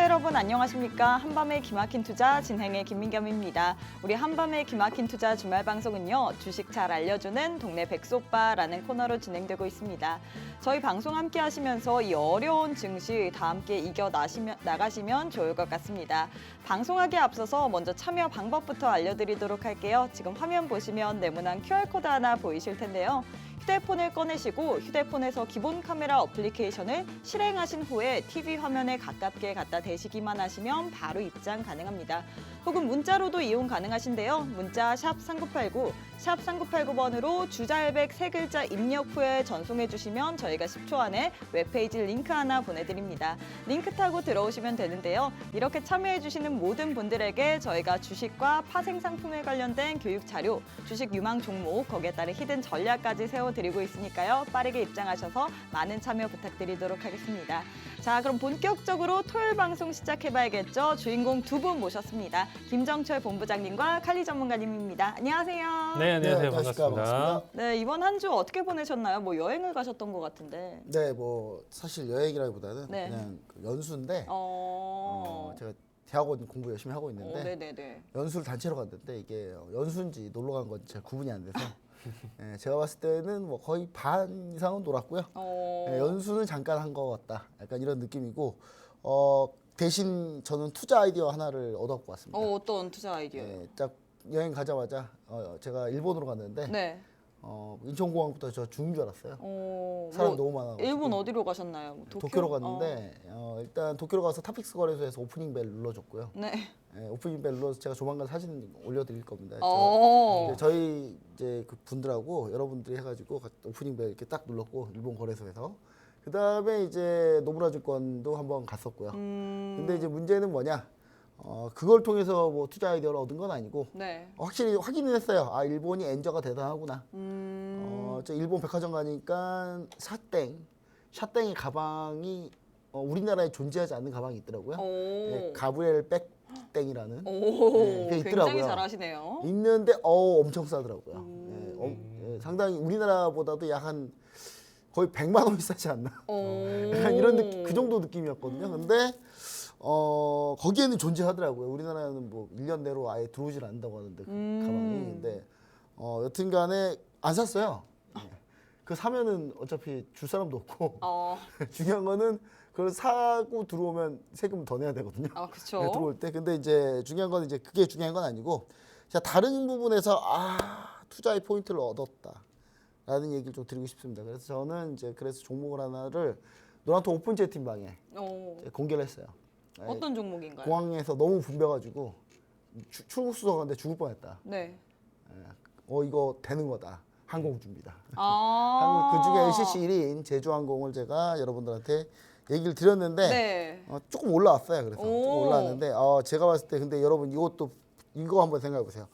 여러분 안녕하십니까? 한밤의 기막힌 투자 진행의 김민겸입니다. 우리 한밤의 기막힌 투자 주말 방송은요. 주식 잘 알려주는 동네 백소빠라는 코너로 진행되고 있습니다. 저희 방송 함께 하시면서 이 어려운 증시 다 함께 이겨 나가시면 좋을 것 같습니다. 방송하기에 앞서서 먼저 참여 방법부터 알려드리도록 할게요. 지금 화면 보시면 네모난 QR코드 하나 보이실 텐데요. 휴대폰을 꺼내시고 휴대폰에서 기본 카메라 어플리케이션을 실행하신 후에 TV 화면에 가깝게 갖다 대시기만 하시면 바로 입장 가능합니다. 혹은 문자로도 이용 가능하신데요. 문자 샵 3989, 샵 3989번으로 주잘백 3글자 입력 후에 전송해 주시면 저희가 10초 안에 웹페이지 링크 하나 보내드립니다. 링크 타고 들어오시면 되는데요. 이렇게 참여해 주시는 모든 분들에게 저희가 주식과 파생 상품에 관련된 교육 자료, 주식 유망 종목, 거기에 따른 히든 전략까지 세워드리고 있으니까요. 빠르게 입장하셔서 많은 참여 부탁드리도록 하겠습니다. 자, 그럼 본격적으로 토요일 방송 시작해봐야겠죠. 주인공 두 분 모셨습니다. 김정철 본부장님과 칼리 전문가님입니다. 안녕하세요. 네, 안녕하세요. 네, 반갑습니다. 네, 이번 한 주 어떻게 보내셨나요? 뭐 여행을 가셨던 것 같은데. 네, 뭐 사실 여행이라기보다는 네. 그냥 연수인데 제가 대학원 공부 열심히 하고 있는데 네네네. 연수를 단체로 갔는데 이게 연수인지 놀러 간 건지 잘 구분이 안 돼서 네, 제가 봤을 때는 뭐 거의 반 이상은 놀았고요. 네, 연수는 잠깐 한 것 같다. 약간 이런 느낌이고 대신 저는 투자 아이디어 하나를 얻어갖고 왔습니다. 어떤 투자 아이디어요? 네, 딱 여행 가자마자 제가 일본으로 갔는데 네. 인천공항부터 저 죽은 줄 알았어요. 뭐, 사람 너무 많아. 일본 어디로 가셨나요? 뭐 도쿄로 갔는데 일단 도쿄로 가서 타픽스 거래소에서 오프닝 벨 눌러줬고요. 네. 네, 오프닝 벨 눌러서 제가 조만간 사진 올려드릴 겁니다. 저희 이제 그 분들하고 여러분들이 해가지고 오프닝 벨 이렇게 딱 눌렀고 일본 거래소에서 그 다음에 이제 노무라 증권도 한번 갔었고요. 근데 이제 문제는 뭐냐? 그걸 통해서 뭐 투자 아이디어를 얻은 건 아니고 네. 확실히 확인은 했어요. 아, 일본이 엔저가 대단하구나. 저 일본 백화점 가니까 샤땡의 가방이 우리나라에 존재하지 않는 가방이 있더라고요. 네, 가브리엘 백땡이라는 그게 굉장히 있더라고요. 잘하시네요. 있는데 엄청 싸더라고요. 상당히 우리나라보다도 약 한 거의 100만 원이 싸지 않나. 약간 이런 느낌, 그 정도 느낌이었거든요. 근데 거기에는 존재하더라고요. 우리나라는 뭐 1년 내로 아예 들어오질 않는다고 하는데 그 가방이. 근데 여튼간에 안 샀어요. 그 사면은 어차피 줄 사람도 없고 중요한 거는 그걸 사고 들어오면 세금 더 내야 되거든요. 그렇죠. 들어올 때. 근데 이제 중요한 건 이제 그게 중요한 건 아니고 자, 다른 부분에서 투자의 포인트를 얻었다라는 얘기를 좀 드리고 싶습니다. 그래서 저는 이제 그래서 종목을 하나를 노란통 오픈 채팅방에 공개를 했어요. 어떤 종목인가요? 공항에서 너무 붐벼가지고 출국 수속하는데 죽을 뻔했다. 네. 이거 되는 거다. 항공주입니다. 아. 그중에 LCC 1위인 제주항공을 제가 여러분들한테 얘기를 드렸는데 네. 조금 올라왔어요. 그래서 조금 올라왔는데 제가 봤을 때 근데 여러분 이거 한번 생각해 보세요.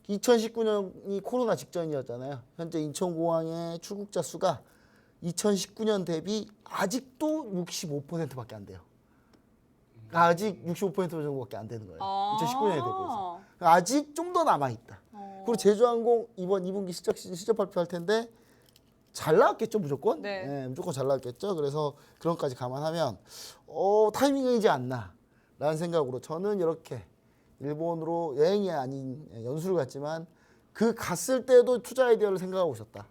2019년이 코로나 직전이었잖아요. 현재 인천공항의 출국자 수가 2019년 대비 아직도 65%밖에 안 돼요. 아직 65% 정도밖에 안 되는 거예요. 2019년에 대비해서. 아직 좀 더 남아있다. 그리고 제주항공 이번 2분기 실적 발표할 텐데 잘 나왔겠죠, 무조건? 네. 무조건 잘 나왔겠죠. 그래서 그런 것까지 감안하면 타이밍이지 않나 라는 생각으로 저는 이렇게 일본으로 여행이 아닌 연수를 갔지만 그 갔을 때도 투자 아이디어를 생각하고 있었다.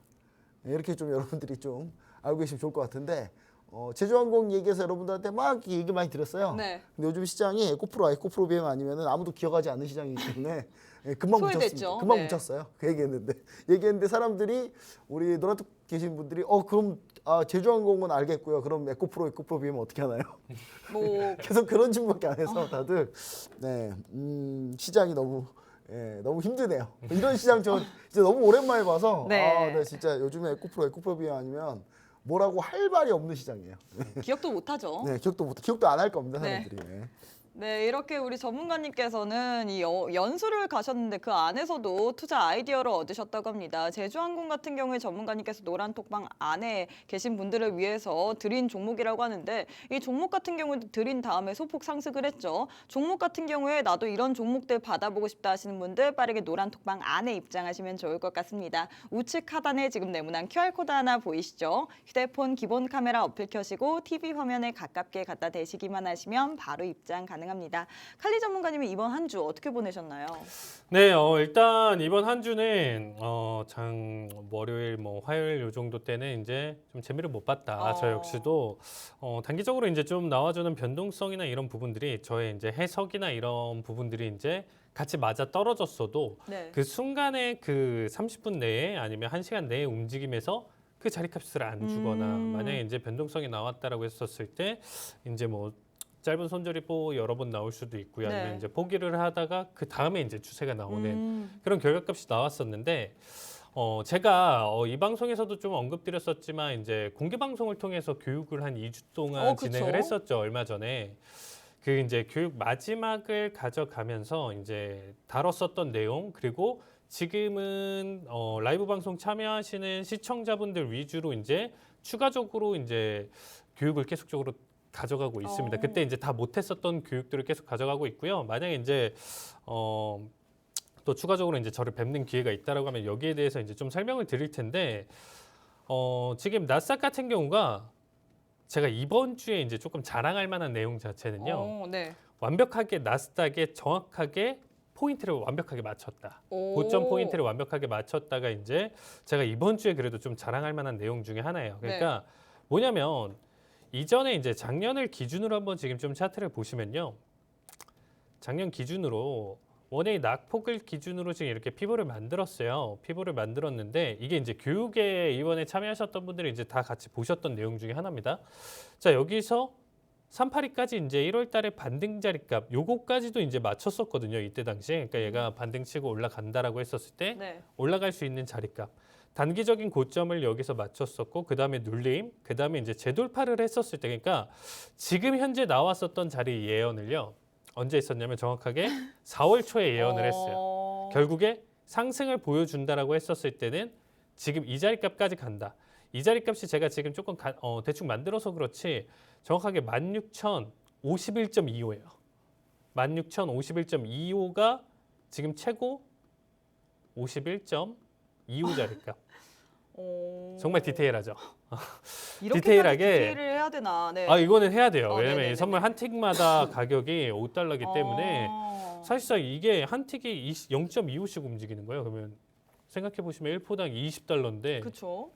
이렇게 좀 여러분들이 좀 알고 계시면 좋을 것 같은데 제주항공 얘기해서 여러분들한테 막 얘기 많이 드렸어요. 네. 근데 요즘 시장이 에코프로 비행 아니면은 아무도 기억하지 않는 시장이기 때문에 금방 소외됐죠. 금방 네. 묻혔어요. 그 얘기했는데 사람들이 우리 노란톡 계신 분들이 그럼 제주항공은 알겠고요. 그럼 에코프로 비행 어떻게 하나요? 뭐 계속 그런 질문밖에 안 해서 다들 시장이 너무 힘드네요. 이런 시장 저 진짜 너무 오랜만에 봐서 네, 진짜 요즘에 에코프로 비행 아니면 뭐라고 할 말이 없는 시장이에요. 기억도 못 하죠. 네, 기억도 안 할 겁니다, 사람들이. 네, 이렇게 우리 전문가님께서는 이 연수를 가셨는데 그 안에서도 투자 아이디어를 얻으셨다고 합니다. 제주항공 같은 경우에 전문가님께서 노란톡방 안에 계신 분들을 위해서 드린 종목이라고 하는데 이 종목 같은 경우에도 드린 다음에 소폭 상승을 했죠. 종목 같은 경우에 나도 이런 종목들 받아보고 싶다 하시는 분들 빠르게 노란톡방 안에 입장하시면 좋을 것 같습니다. 우측 하단에 지금 네모난 QR코드 하나 보이시죠? 휴대폰 기본 카메라 어플 켜시고 TV 화면에 가깝게 갖다 대시기만 하시면 바로 입장 가능합니다. 칼리 전문가님이 이번 한 주 어떻게 보내셨나요? 네, 일단 이번 한 주는 월요일, 화요일 요 정도 때는 이제 좀 재미를 못 봤다. 저 역시도 단기적으로 이제 좀 나와주는 변동성이나 이런 부분들이 저의 이제 해석이나 이런 부분들이 이제 같이 맞아 떨어졌어도 네. 그 순간에 그 30분 내에 아니면 1시간 내에 움직임에서 그 자리값을 안 주거나 만약에 이제 변동성이 나왔다라고 했었을 때 이제 뭐 짧은 손절이 여러 번 나올 수도 있고요. 아니면 네. 이제 포기를 하다가 그 다음에 이제 추세가 나오는 그런 결과값이 나왔었는데 제가 이 방송에서도 좀 언급드렸었지만 이제 공개 방송을 통해서 교육을 한 2주 동안 그쵸. 진행을 했었죠. 얼마 전에. 그 이제 교육 마지막을 가져가면서 이제 다뤘었던 내용 그리고 지금은 라이브 방송 참여하시는 시청자분들 위주로 이제 추가적으로 이제 교육을 계속적으로 가져가고 있습니다. 그때 이제 다 못했었던 교육들을 계속 가져가고 있고요. 만약에 이제 또 추가적으로 이제 저를 뵙는 기회가 있다라고 하면 여기에 대해서 이제 좀 설명을 드릴 텐데 지금 나스닥 같은 경우가 제가 이번 주에 이제 조금 자랑할 만한 내용 자체는요. 네. 완벽하게 나스닥에 정확하게 포인트를 완벽하게 맞췄다. 고점 포인트를 완벽하게 맞췄다가 이제 제가 이번 주에 그래도 좀 자랑할 만한 내용 중에 하나예요. 그러니까 뭐냐면 이전에 이제 작년을 기준으로 한번 지금 좀 차트를 보시면요. 작년 기준으로 원웨이 낙폭을 기준으로 지금 이렇게 피보를 만들었어요. 피보를 만들었는데 이게 이제 교육에 이번에 참여하셨던 분들이 이제 다 같이 보셨던 내용 중에 하나입니다. 자, 여기서 382까지 이제 1월 달에 반등 자리값 요거까지도 이제 맞췄었거든요. 이때 당시에. 그러니까 얘가 반등 치고 올라간다라고 했었을 때 네. 올라갈 수 있는 자리값. 단기적인 고점을 여기서 맞췄었고 그다음에 눌림, 그다음에 이제 재돌파를 했었을 때 그러니까 지금 현재 나왔었던 자리 예언을요. 언제 했었냐면 정확하게 4월 초에 예언을 했어요. 결국에 상승을 보여준다라고 했었을 때는 지금 이 자리값까지 간다. 이 자리값이 제가 지금 조금 대충 만들어서 그렇지 정확하게 16,051.25예요. 16,051.25가 지금 최고 51.25 자리값. 정말 디테일하죠. 이렇게까지 디테일하게 디테일을 해야 되나? 네. 이거는 해야 돼요. 왜냐면 네네네네. 이 선물 한 틱마다 가격이 5달러이기 때문에 사실상 이게 한 틱이 0.25씩 움직이는 거예요. 그러면 생각해 보시면 1포당 20달러인데 그렇죠.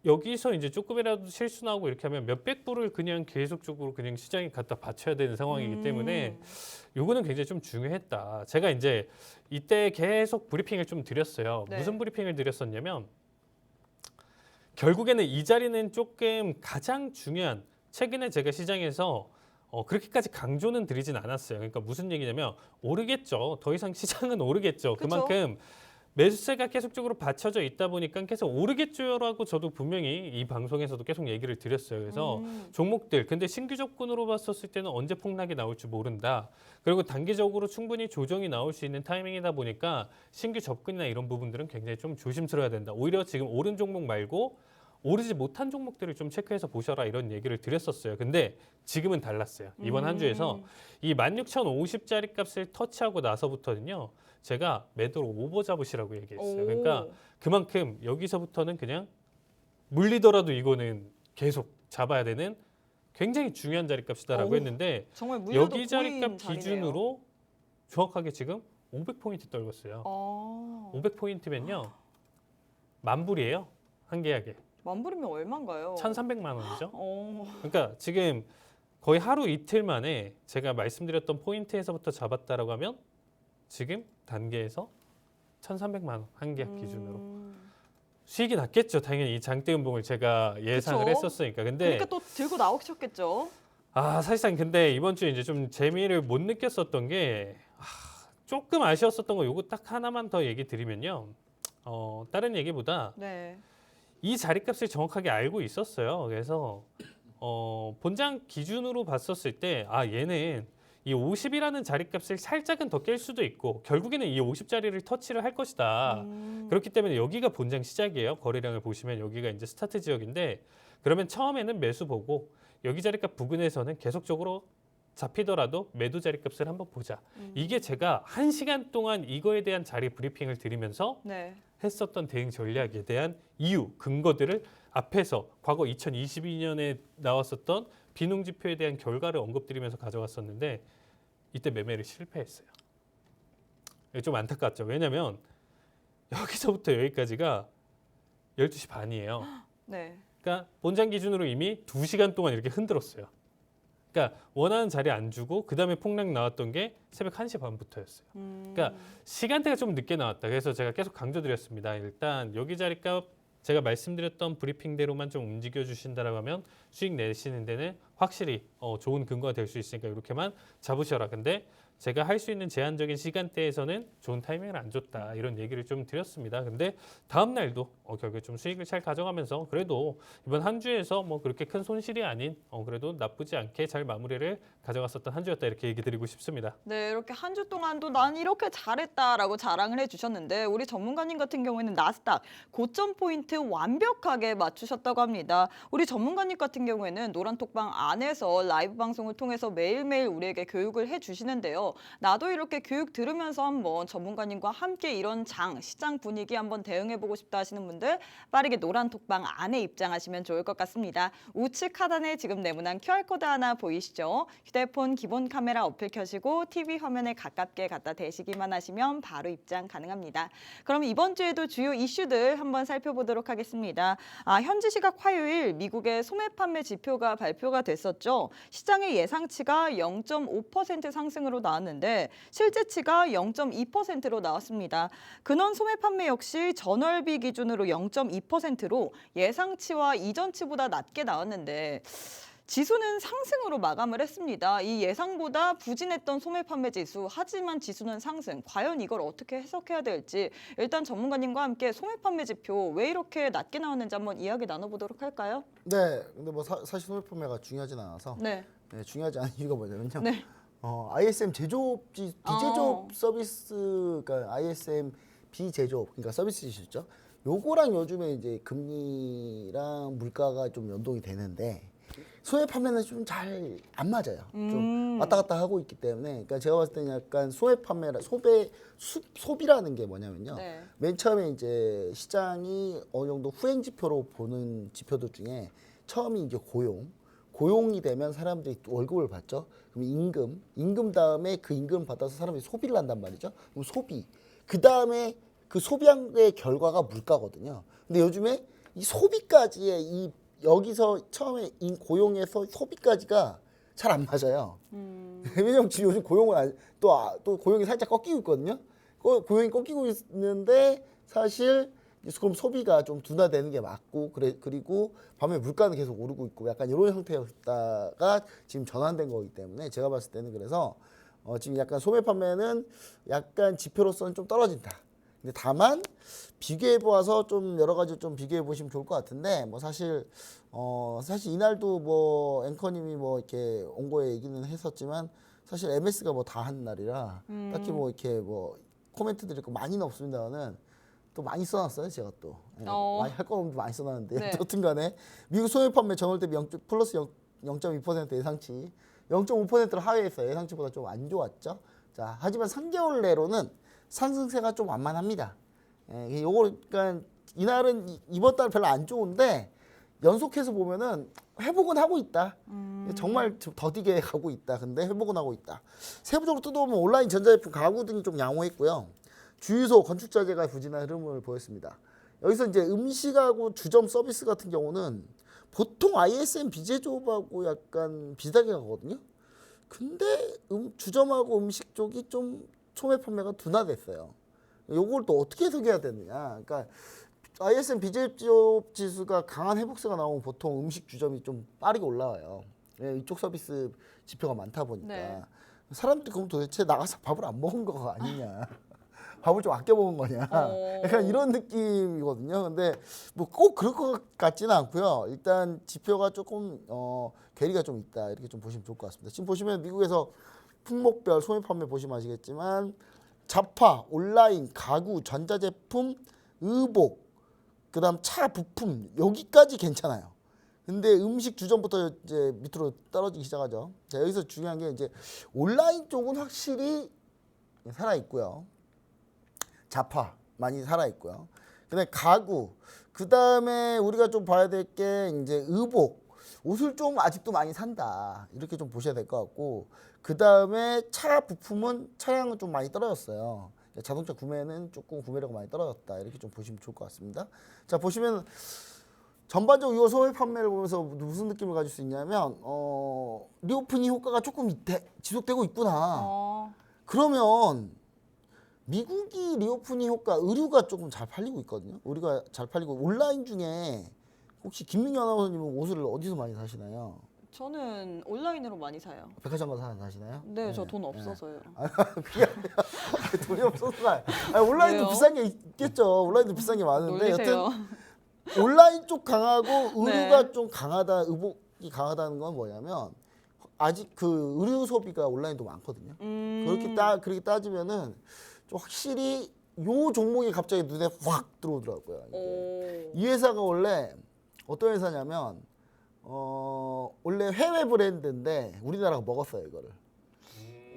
여기서 이제 조금이라도 실수 나고 이렇게 하면 몇백 불을 그냥 계속적으로 그냥 시장에 갖다 바쳐야 되는 상황이기 때문에 요거는 굉장히 좀 중요했다. 제가 이제 이때 계속 브리핑을 좀 드렸어요. 네. 무슨 브리핑을 드렸었냐면 결국에는 이 자리는 조금 가장 중요한 최근에 제가 시장에서 그렇게까지 강조는 드리진 않았어요. 그러니까 무슨 얘기냐면 오르겠죠. 더 이상 시장은 오르겠죠. 그쵸? 그만큼 매수세가 계속적으로 받쳐져 있다 보니까 계속 오르겠죠라고 저도 분명히 이 방송에서도 계속 얘기를 드렸어요. 그래서 종목들 근데 신규 접근으로 봤었을 때는 언제 폭락이 나올지 모른다. 그리고 단기적으로 충분히 조정이 나올 수 있는 타이밍이다 보니까 신규 접근이나 이런 부분들은 굉장히 좀 조심스러워야 된다. 오히려 지금 오른 종목 말고 오르지 못한 종목들을 좀 체크해서 보셔라 이런 얘기를 드렸었어요. 근데 지금은 달랐어요. 이번 한 주에서 이 16,050짜리 값을 터치하고 나서부터는요. 제가 매도로 오버 잡으시라고 얘기했어요. 그러니까 그만큼 여기서부터는 그냥 물리더라도 이거는 계속 잡아야 되는 굉장히 중요한 자리값이다라고 했는데 정말 물려도 여기 자리값 보인 자리네요. 기준으로 정확하게 지금 500포인트 떨궜어요. 500포인트면요. 만불이에요. 한 계약에. 만불이면 얼마인가요? 1,300만 원이죠. 그러니까 지금 거의 하루 이틀 만에 제가 말씀드렸던 포인트에서부터 잡았다라고 하면 지금 단계에서 1,300만 원 한 계약 기준으로 수익이 났겠죠. 당연히 이 장대 음봉을 제가 예상을 그쵸? 했었으니까. 근데 그러니까 또 들고 나오셨겠죠. 사실상 근데 이번 주에 이제 좀 재미를 못 느꼈었던 게 조금 아쉬웠었던 거 요거 딱 하나만 더 얘기 드리면요. 다른 얘기보다 네. 이 자리값을 정확하게 알고 있었어요. 그래서 본장 기준으로 봤었을 때 얘는 이 50이라는 자리값을 살짝은 더 깰 수도 있고 결국에는 이 50자리를 터치를 할 것이다. 그렇기 때문에 여기가 본장 시작이에요. 거래량을 보시면 여기가 이제 스타트 지역인데 그러면 처음에는 매수 보고 여기 자리값 부근에서는 계속적으로 잡히더라도 매도 자리값을 한번 보자. 이게 제가 1시간 동안 이거에 대한 자리 브리핑을 드리면서 네. 했었던 대응 전략에 대한 이유, 근거들을 앞에서 과거 2022년에 나왔었던 비농 지표에 대한 결과를 언급드리면서 가져갔었는데 이때 매매를 실패했어요. 이게 좀 안타깝죠. 왜냐하면 여기서부터 여기까지가 12시 반이에요. 네. 그러니까 본장 기준으로 이미 2시간 동안 이렇게 흔들었어요. 그러니까 원하는 자리 안 주고 그다음에 폭락 나왔던 게 새벽 1시 반부터였어요. 그러니까 시간대가 좀 늦게 나왔다. 그래서 제가 계속 강조드렸습니다. 일단 여기 자리값 제가 말씀드렸던 브리핑대로만 좀 움직여 주신다라고 하면 수익 내시는 데는 확실히 좋은 근거가 될 수 있으니까 이렇게만 잡으셔라. 근데 제가 할 수 있는 제한적인 시간대에서는 좋은 타이밍을 안 줬다. 이런 얘기를 좀 드렸습니다. 근데 다음 날도 결국에 좀 수익을 잘 가져가면서 그래도 이번 한 주에서 뭐 그렇게 큰 손실이 아닌 그래도 나쁘지 않게 잘 마무리를 가져갔었던 한 주였다. 이렇게 얘기 드리고 싶습니다. 네, 이렇게 한 주 동안도 난 이렇게 잘했다라고 자랑을 해주셨는데 우리 전문가님 같은 경우에는 나스닥 고점 포인트 완벽하게 맞추셨다고 합니다. 우리 전문가님 같은 경우에는 노란톡방 안에서 라이브 방송을 통해서 매일매일 우리에게 교육을 해주시는데요. 나도 이렇게 교육 들으면서 한번 전문가님과 함께 이런 시장 분위기 한번 대응해보고 싶다 하시는 분들 빠르게 노란톡방 안에 입장하시면 좋을 것 같습니다. 우측 하단에 지금 네모난 QR코드 하나 보이시죠? 휴대폰 기본 카메라 어플 켜시고 TV 화면에 가깝게 갖다 대시기만 하시면 바로 입장 가능합니다. 그럼 이번 주에도 주요 이슈들 한번 살펴보도록 하겠습니다. 현지 시각 화요일 미국의 소매 판매 지표가 발표가 됐었죠. 시장의 예상치가 0.5% 상승으로 나왔는데 실제치가 0.2%로 나왔습니다. 근원 소매 판매 역시 전월비 기준으로 0.2%로 예상치와 이전치보다 낮게 나왔는데 지수는 상승으로 마감을 했습니다. 이 예상보다 부진했던 소매 판매 지수, 하지만 지수는 상승. 과연 이걸 어떻게 해석해야 될지 일단 전문가님과 함께 소매 판매 지표 왜 이렇게 낮게 나왔는지 한번 이야기 나눠보도록 할까요? 네, 근데 뭐 사실 소매 판매가 중요하진 않아서 네. 중요하지 않은 이유가 뭐냐면요. 네. ISM 제조업 비제조업 서비스, 그러니까 ISM 비제조업, 그러니까 서비스 지수죠. 요거랑 요즘에 이제 금리랑 물가가 좀 연동이 되는데 소매 판매는 좀 잘 안 맞아요. 좀 왔다 갔다 하고 있기 때문에, 그러니까 제가 봤을 때는 약간 소매 판매라 소비라는 게 뭐냐면요. 네. 맨 처음에 이제 시장이 어느 정도 후행 지표로 보는 지표들 중에 처음이 이제 고용이 되면 사람들이 월급을 받죠. 그럼 임금 다음에 그 임금 받아서 사람들이 소비를 한단 말이죠. 그럼 소비. 그 다음에 그 소비의 결과가 물가거든요. 근데 요즘에 이 소비까지의 이 여기서 처음에 고용에서 소비까지가 잘 안 맞아요. 왜냐면 지금 요즘 고용은 또 고용이 살짝 꺾이고 있거든요. 고용이 꺾이고 있는데 사실 그럼 소비가 좀 둔화되는 게 맞고 그리고 반면에 물가는 계속 오르고 있고 약간 이런 형태였다가 지금 전환된 거기 때문에 제가 봤을 때는 그래서 지금 약간 소매 판매는 약간 지표로서는 좀 떨어진다. 근데 다만 비교해 보아서 좀 여러 가지 좀 비교해 보시면 좋을 것 같은데 뭐 사실 이날도 뭐 앵커님이 뭐 이렇게 온 거에 얘기는 했었지만 사실 MS가 뭐 다 한 날이라 딱히 뭐 이렇게 뭐 코멘트 드릴 거 많이는 없습니다만은 또 많이 써놨어요 제가 또 많이 할 거 없는데 많이 써놨는데 네. 여튼간에 미국 소매 판매 전월 대비 플러스 0.2% 예상치 0.5%를 하회했어요. 예상치보다 좀 안 좋았죠. 자 하지만 3개월 내로는 상승세가 좀 완만합니다. 요거 그러니까 이날은 이번 달 별로 안 좋은데 연속해서 보면은 회복은 하고 있다. 정말 좀 더디게 가고 있다. 근데 회복은 하고 있다. 세부적으로 뜯어보면 온라인 전자제품 가구 등이 좀 양호했고요. 주유소, 건축자재가 부진한 흐름을 보였습니다. 여기서 이제 음식하고 주점 서비스 같은 경우는 보통 ISM 비제조업하고 약간 비슷하게 가거든요. 근데 주점하고 음식 쪽이 좀 소매 판매가 둔화됐어요. 요걸 또 어떻게 해석해야 되느냐. 그러니까 ISM 비제조업 지수가 강한 회복세가 나오면 보통 음식 주점이 좀 빠르게 올라와요. 이쪽 서비스 지표가 많다 보니까. 네. 사람들이 그럼 도대체 나가서 밥을 안 먹은 거 아니냐. 밥을 좀 아껴 먹은 거냐. 약간 이런 느낌이거든요. 근데 뭐 꼭 그럴 것 같지는 않고요. 일단 지표가 조금 괴리가 좀 있다. 이렇게 좀 보시면 좋을 것 같습니다. 지금 보시면 미국에서 품목별 소매 판매 보시면 아시겠지만 잡화, 온라인, 가구, 전자제품, 의복, 그다음 차 부품 여기까지 괜찮아요. 근데 음식 주전부터 이제 밑으로 떨어지기 시작하죠. 자, 여기서 중요한 게 이제 온라인 쪽은 확실히 살아 있고요. 잡화 많이 살아 있고요. 그다음에 가구, 그다음에 우리가 좀 봐야 될 게 이제 의복, 옷을 좀 아직도 많이 산다. 이렇게 좀 보셔야 될 것 같고, 그다음에 차 부품은 차량은 좀 많이 떨어졌어요. 자동차 구매는 조금 구매료가 많이 떨어졌다. 이렇게 좀 보시면 좋을 것 같습니다. 자, 보시면 전반적으로 6월 소매 판매를 보면서 무슨 느낌을 가질 수 있냐면 리오프닝 효과가 조금 지속되고 있구나. 그러면 미국이 리오프닝 효과 의류가 조금 잘 팔리고 있거든요. 의류가 잘 팔리고 온라인 중에 혹시 김민경 아나운서님은 옷을 어디서 많이 사시나요? 저는 온라인으로 많이 사요. 백화점 가서 사시나요? 네, 저 돈 없어서요. 그게 아니라 돈이 없어서 온라인도 왜요? 비싼 게 있겠죠. 온라인도 비싼 게 많은데 놀리세요. 여튼 온라인 쪽 강하고 의류가 네. 좀 강하다, 의복이 강하다는 건 뭐냐면 아직 그 의류 소비가 온라인도 많거든요. 그렇게 따지면은 좀 확실히 요 종목이 갑자기 눈에 확 들어오더라고요. 이게. 이 회사가 원래 어떤 회사냐면 원래 해외 브랜드인데 우리나라가 먹었어요 이거를.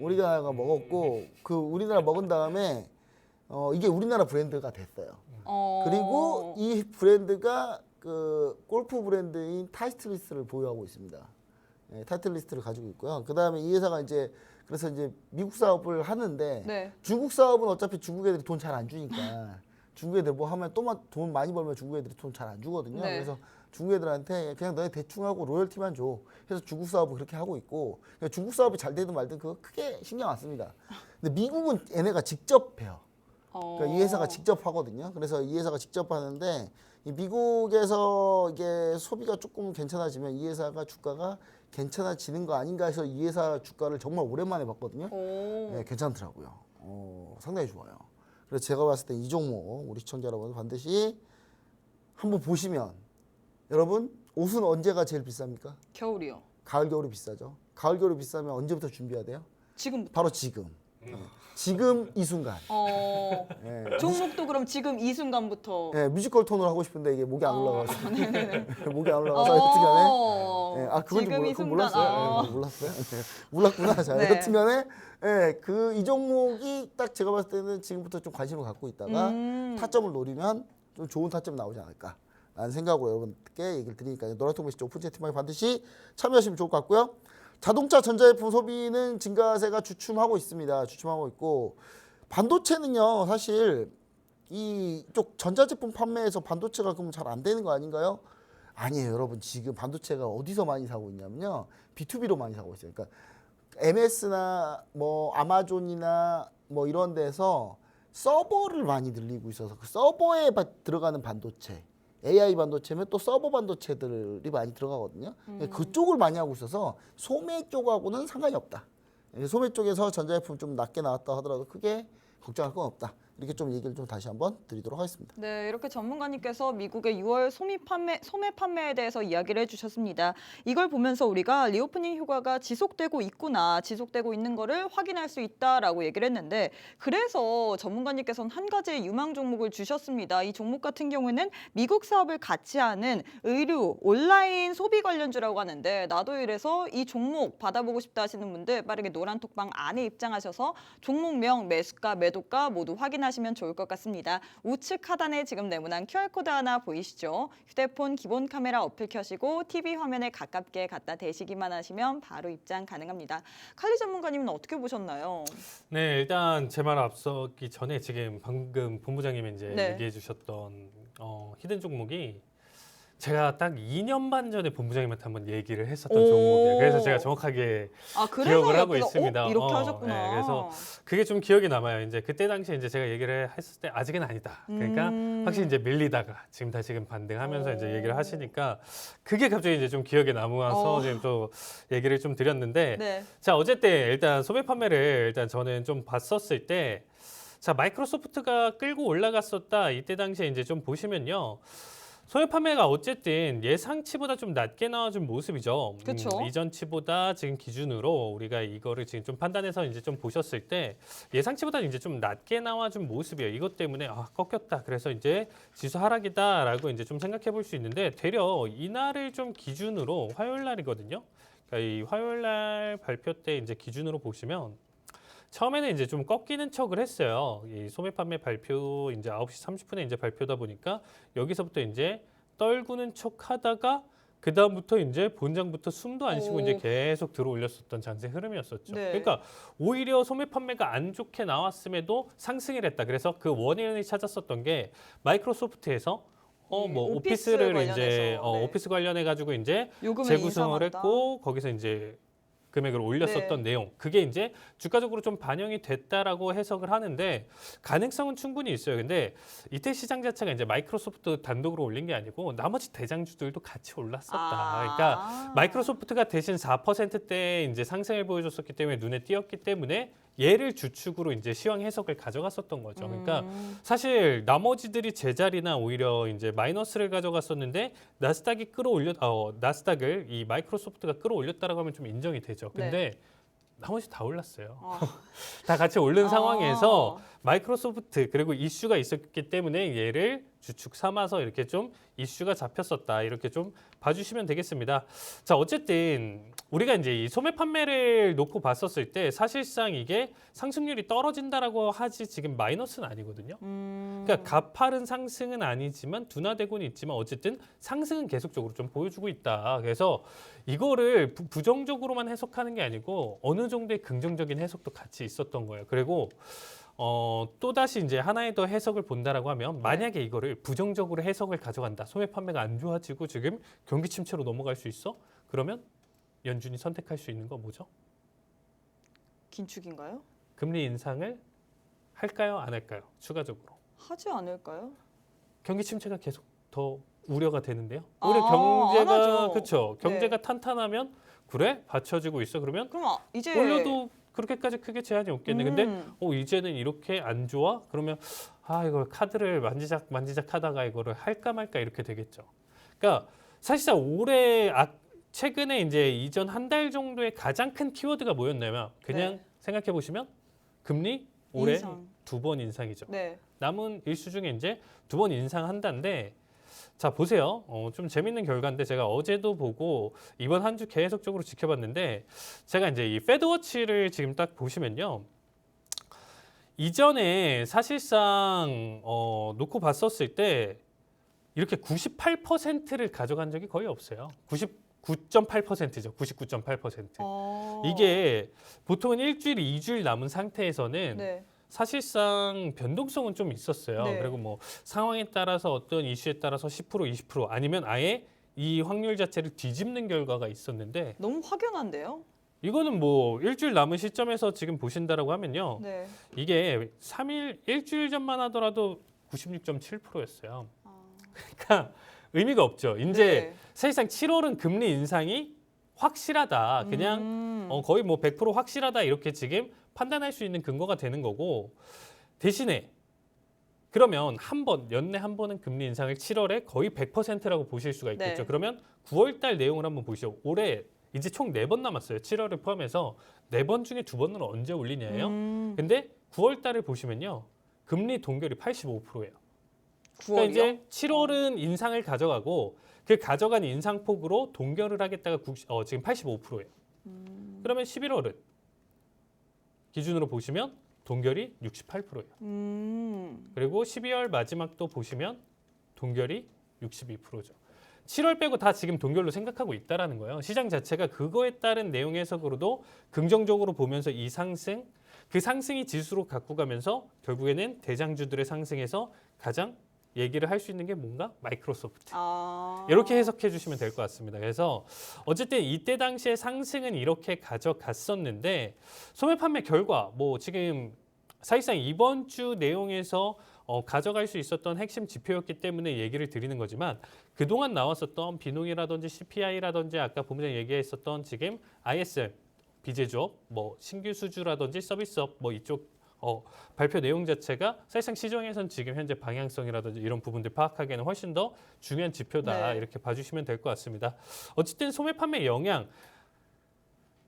우리나라가 먹었고 그 우리나라 먹은 다음에 이게 우리나라 브랜드가 됐어요. 그리고 이 브랜드가 그 골프 브랜드인 타이틀리스트를 보유하고 있습니다. 네, 타이틀리스트를 가지고 있고요. 그 다음에 이 회사가 이제 그래서 이제 미국 사업을 하는데 네. 중국 사업은 어차피 중국 애들이 돈 잘 안 주니까 중국 애들 뭐 하면 또 돈 많이 벌면 중국 애들이 돈 잘 안 주거든요. 네. 그래서 중국 애들한테 그냥 너네 대충 하고 로열티만 줘. 그래서 중국 사업을 그렇게 하고 있고 그러니까 중국 사업이 잘 되든 말든 그거 크게 신경 안 씁니다. 근데 미국은 얘네가 직접 해요. 그러니까 이 회사가 직접 하거든요. 그래서 이 회사가 직접 하는데 이 미국에서 이게 소비가 조금 괜찮아지면 이 회사가 주가가 괜찮아지는 거 아닌가 해서 이 회사 주가를 정말 오랜만에 봤거든요. 네, 괜찮더라고요. 상당히 좋아요. 그래서 제가 봤을 때 이 종목 우리 시청자 여러분 반드시 한번 보시면 여러분 옷은 언제가 제일 비쌉니까? 겨울이요. 가을 겨울이 비싸죠. 가을 겨울이 비싸면 언제부터 준비해야 돼요? 지금 바로 지금. 지금 이 순간. 예, 종목도 그럼 지금 이 순간부터 예, 뮤지컬 톤으로 하고 싶은데 이게 목이 안 올라가서 목이 안 올라가서 어. 여튼간에 그건 지금 이 그건 순간. 몰랐어요. 예, 몰랐어요. 네, 몰랐구나. 자, 네. 여튼간에 그 이 종목이 딱 제가 봤을 때는 지금부터 좀 관심을 갖고 있다가 타점을 노리면 좀 좋은 타점 나오지 않을까. 라는 생각으로 여러분께 얘기를 드리니까 노란통 메시지 오픈 채팅방에 반드시 참여하시면 좋을 것 같고요. 자동차 전자제품 소비는 증가세가 주춤하고 있습니다. 주춤하고 있고 반도체는요. 사실 이쪽 전자제품 판매에서 반도체가 그럼 잘 안 되는 거 아닌가요? 아니에요. 여러분 지금 반도체가 어디서 많이 사고 있냐면요. B2B로 많이 사고 있어요. 그러니까 MS나 뭐 아마존이나 뭐 이런 데서 서버를 많이 늘리고 있어서 그 서버에 들어가는 반도체 AI 반도체면 또 서버 반도체들이 많이 들어가거든요. 그쪽을 많이 하고 있어서 소매 쪽하고는 상관이 없다. 소매 쪽에서 전자제품 좀 낮게 나왔다 하더라도 크게 걱정할 건 없다. 이렇게 좀 얘기를 좀 다시 한번 드리도록 하겠습니다. 네, 이렇게 전문가님께서 미국의 6월 소매 판매에 대해서 이야기를 해주셨습니다. 이걸 보면서 우리가 리오프닝 효과가 지속되고 있구나, 지속되고 있는 거를 확인할 수 있다라고 얘기를 했는데 그래서 전문가님께서는 한 가지의 유망 종목을 주셨습니다. 이 종목 같은 경우에는 미국 사업을 같이 하는 의류, 온라인 소비 관련주라고 하는데 나도 이래서 이 종목 받아보고 싶다 하시는 분들 빠르게 노란톡방 안에 입장하셔서 종목명, 매수가, 매도가 모두 확인하시면 좋을 것 같습니다. 우측 하단에 지금 네모난 QR코드 하나 보이시죠? 휴대폰 기본 카메라 어플 켜시고 TV 화면에 가깝게 갖다 대시기만 하시면 바로 입장 가능합니다. 칼리 전문가님은 어떻게 보셨나요? 네, 일단 제 말 앞서기 전에 지금 방금 본부장님이 이제 네. 얘기해 주셨던 히든 종목이 제가 딱 2년 반 전에 본부장님한테 한번 얘기를 했었던 오. 종목이에요. 그래서 제가 정확하게 그래서 기억을 하고 옆에서, 있습니다. 이렇게 하셨구나. 네, 그래서 그게 좀 기억이 남아요. 이제 그때 당시에 이제 제가 얘기를 했을 때 아직은 아니다. 그러니까 확실히 이제 밀리다가 지금 다시금 반등하면서 이제 얘기를 하시니까 그게 갑자기 이제 좀 기억에 남아서 지금 또 얘기를 좀 드렸는데 네. 자, 어쨌든 일단 소매 판매를 일단 저는 좀 봤었을 때 자, 마이크로소프트가 끌고 올라갔었다. 이때 당시에 이제 좀 보시면요. 소매 판매가 어쨌든 예상치보다 좀 낮게 나와준 모습이죠. 그쵸. 이전치보다 지금 기준으로 우리가 이거를 지금 좀 판단해서 이제 좀 보셨을 때 예상치보다 이제 좀 낮게 나와준 모습이에요. 이것 때문에 꺾였다. 그래서 이제 지수 하락이다라고 이제 좀 생각해 볼 수 있는데 되려 이날을 좀 기준으로 화요일 날이거든요. 그러니까 이 화요일 날 발표 때 이제 기준으로 보시면 처음에는 이제 좀 꺾이는 척을 했어요. 이 소매 판매 발표 이제 9시 30분에 이제 발표다 보니까 여기서부터 이제 떨구는 척 하다가 그 다음부터 이제 본장부터 숨도 안 쉬고 오. 이제 계속 들어 올렸었던 장세 흐름이었었죠. 네. 그러니까 오히려 소매 판매가 안 좋게 나왔음에도 상승을 했다. 그래서 그 원인을 찾았었던 게 마이크로소프트에서 뭐 오피스 오피스를 관련해서, 이제 네. 오피스 관련해 가지고 이제 요금을 재구성을 인상한다. 했고 거기서 이제 금액을 올렸었던 네. 내용 그게 이제 주가적으로 좀 반영이 됐다라고 해석을 하는데 가능성은 충분히 있어요. 근데 이때 시장 자체가 이제 마이크로소프트 단독으로 올린 게 아니고 나머지 대장주들도 같이 올랐었다. 그러니까 마이크로소프트가 대신 4%대 이제 상승을 보여줬었기 때문에 눈에 띄었기 때문에 얘를 주축으로 이제 시황 해석을 가져갔었던 거죠. 그러니까 사실 나머지들이 제자리나 오히려 이제 마이너스를 가져갔었는데 나스닥이 나스닥을 이 마이크로소프트가 끌어올렸다라고 하면 좀 인정이 되죠. 근데 나머지 다 올랐어요. 다 같이 오른 상황에서 마이크로소프트 그리고 이슈가 있었기 때문에 얘를 주축 삼아서 이렇게 좀 이슈가 잡혔었다. 이렇게 좀 봐주시면 되겠습니다. 자, 어쨌든 우리가 이제 이 소매 판매를 놓고 봤었을 때 사실상 이게 상승률이 떨어진다라고 하지 지금 마이너스는 아니거든요. 그러니까 가파른 상승은 아니지만 둔화되고는 있지만 어쨌든 상승은 계속적으로 좀 보여주고 있다. 그래서 이거를 부정적으로만 해석하는 게 아니고 어느 정도의 긍정적인 해석도 같이 있었던 거예요. 그리고 또다시 이제 하나의 더 해석을 본다라고 하면 만약에 이거를 부정적으로 해석을 가져간다. 소매 판매가 안 좋아지고 지금 경기 침체로 넘어갈 수 있어? 그러면 연준이 선택할 수 있는 거 뭐죠? 긴축인가요? 금리 인상을 할까요? 안 할까요? 추가적으로. 하지 않을까요? 경기 침체가 계속 더 우려가 되는데요. 아, 올해 안 경제가 하죠. 그렇죠. 경제가 네. 탄탄하면 그래? 받쳐지고 있어. 그러면 그럼 이제 올려도 그렇게까지 크게 제한이 없겠네. 근데 이제는 이렇게 안 좋아? 그러면 이걸 카드를 만지작 하다가 이거를 할까 말까 이렇게 되겠죠. 그러니까 사실상 올해 최근에 이제 이전 한 달 정도의 가장 큰 키워드가 뭐였냐면 그냥 생각해 보시면 금리 올해 인상. 2번 인상이죠. 네. 남은 일수 중에 이제 2번 인상한다는데 자 보세요. 좀 재밌는 결과인데 제가 어제도 보고 이번 한 주 계속적으로 지켜봤는데 제가 이제 이 패드워치를 지금 딱 보시면요. 이전에 사실상 놓고 봤었을 때 이렇게 98%를 가져간 적이 거의 없어요. 99.8%죠. 99.8%. 이게 보통은 일주일, 2주일 남은 상태에서는 네. 사실상 변동성은 좀 있었어요. 네. 그리고 뭐 상황에 따라서 어떤 이슈에 따라서 10%, 20% 아니면 아예 이 확률 자체를 뒤집는 결과가 있었는데 너무 확연한데요? 이거는 뭐 일주일 남은 시점에서 지금 보신다라고 하면요. 네. 이게 3일, 일주일 전만 하더라도 96.7%였어요. 그러니까 의미가 없죠. 이제 네. 사실상 7월은 금리 인상이 확실하다. 그냥 거의 뭐 100% 확실하다 이렇게 지금 판단할 수 있는 근거가 되는 거고 대신에 그러면 연내 한 번은 금리 인상을 7월에 거의 100%라고 보실 수가 있겠죠. 네. 그러면 9월 달 내용을 한번 보시죠. 올해 이제 총 4번 남았어요. 7월을 포함해서 4번 중에 2번은 언제 올리냐예요. 근데 9월 달을 보시면요. 금리 동결이 85%예요. 9월이요? 그러니까 이제 7월은 인상을 가져가고 그 가져간 인상폭으로 동결을 하겠다가 지금 85%예요. 그러면 11월은 기준으로 보시면 동결이 68%예요. 그리고 12월 마지막도 보시면 동결이 62%죠. 7월 빼고 다 지금 동결로 생각하고 있다라는 거예요. 시장 자체가 그거에 따른 내용 해석으로도 긍정적으로 보면서 이 상승, 그 상승이 지수로 갖고 가면서 결국에는 대장주들의 상승에서 가장 얘기를 할 수 있는 게 뭔가 마이크로소프트. 이렇게 해석해 주시면 될 것 같습니다. 그래서 어쨌든 이때 당시에 상승은 이렇게 가져갔었는데 소매 판매 결과 뭐 지금 사실상 이번 주 내용에서 가져갈 수 있었던 핵심 지표였기 때문에 얘기를 드리는 거지만 그동안 나왔었던 비농이라든지 CPI라든지 아까 본부장님 얘기했었던 지금 ISM, 비제조업, 뭐 신규 수주라든지 서비스업 뭐 이쪽 발표 내용 자체가 사실상 시장에선 지금 현재 방향성이라든지 이런 부분들 파악하기에는 훨씬 더 중요한 지표다. 네. 이렇게 봐주시면 될 것 같습니다. 어쨌든 소매 판매 영향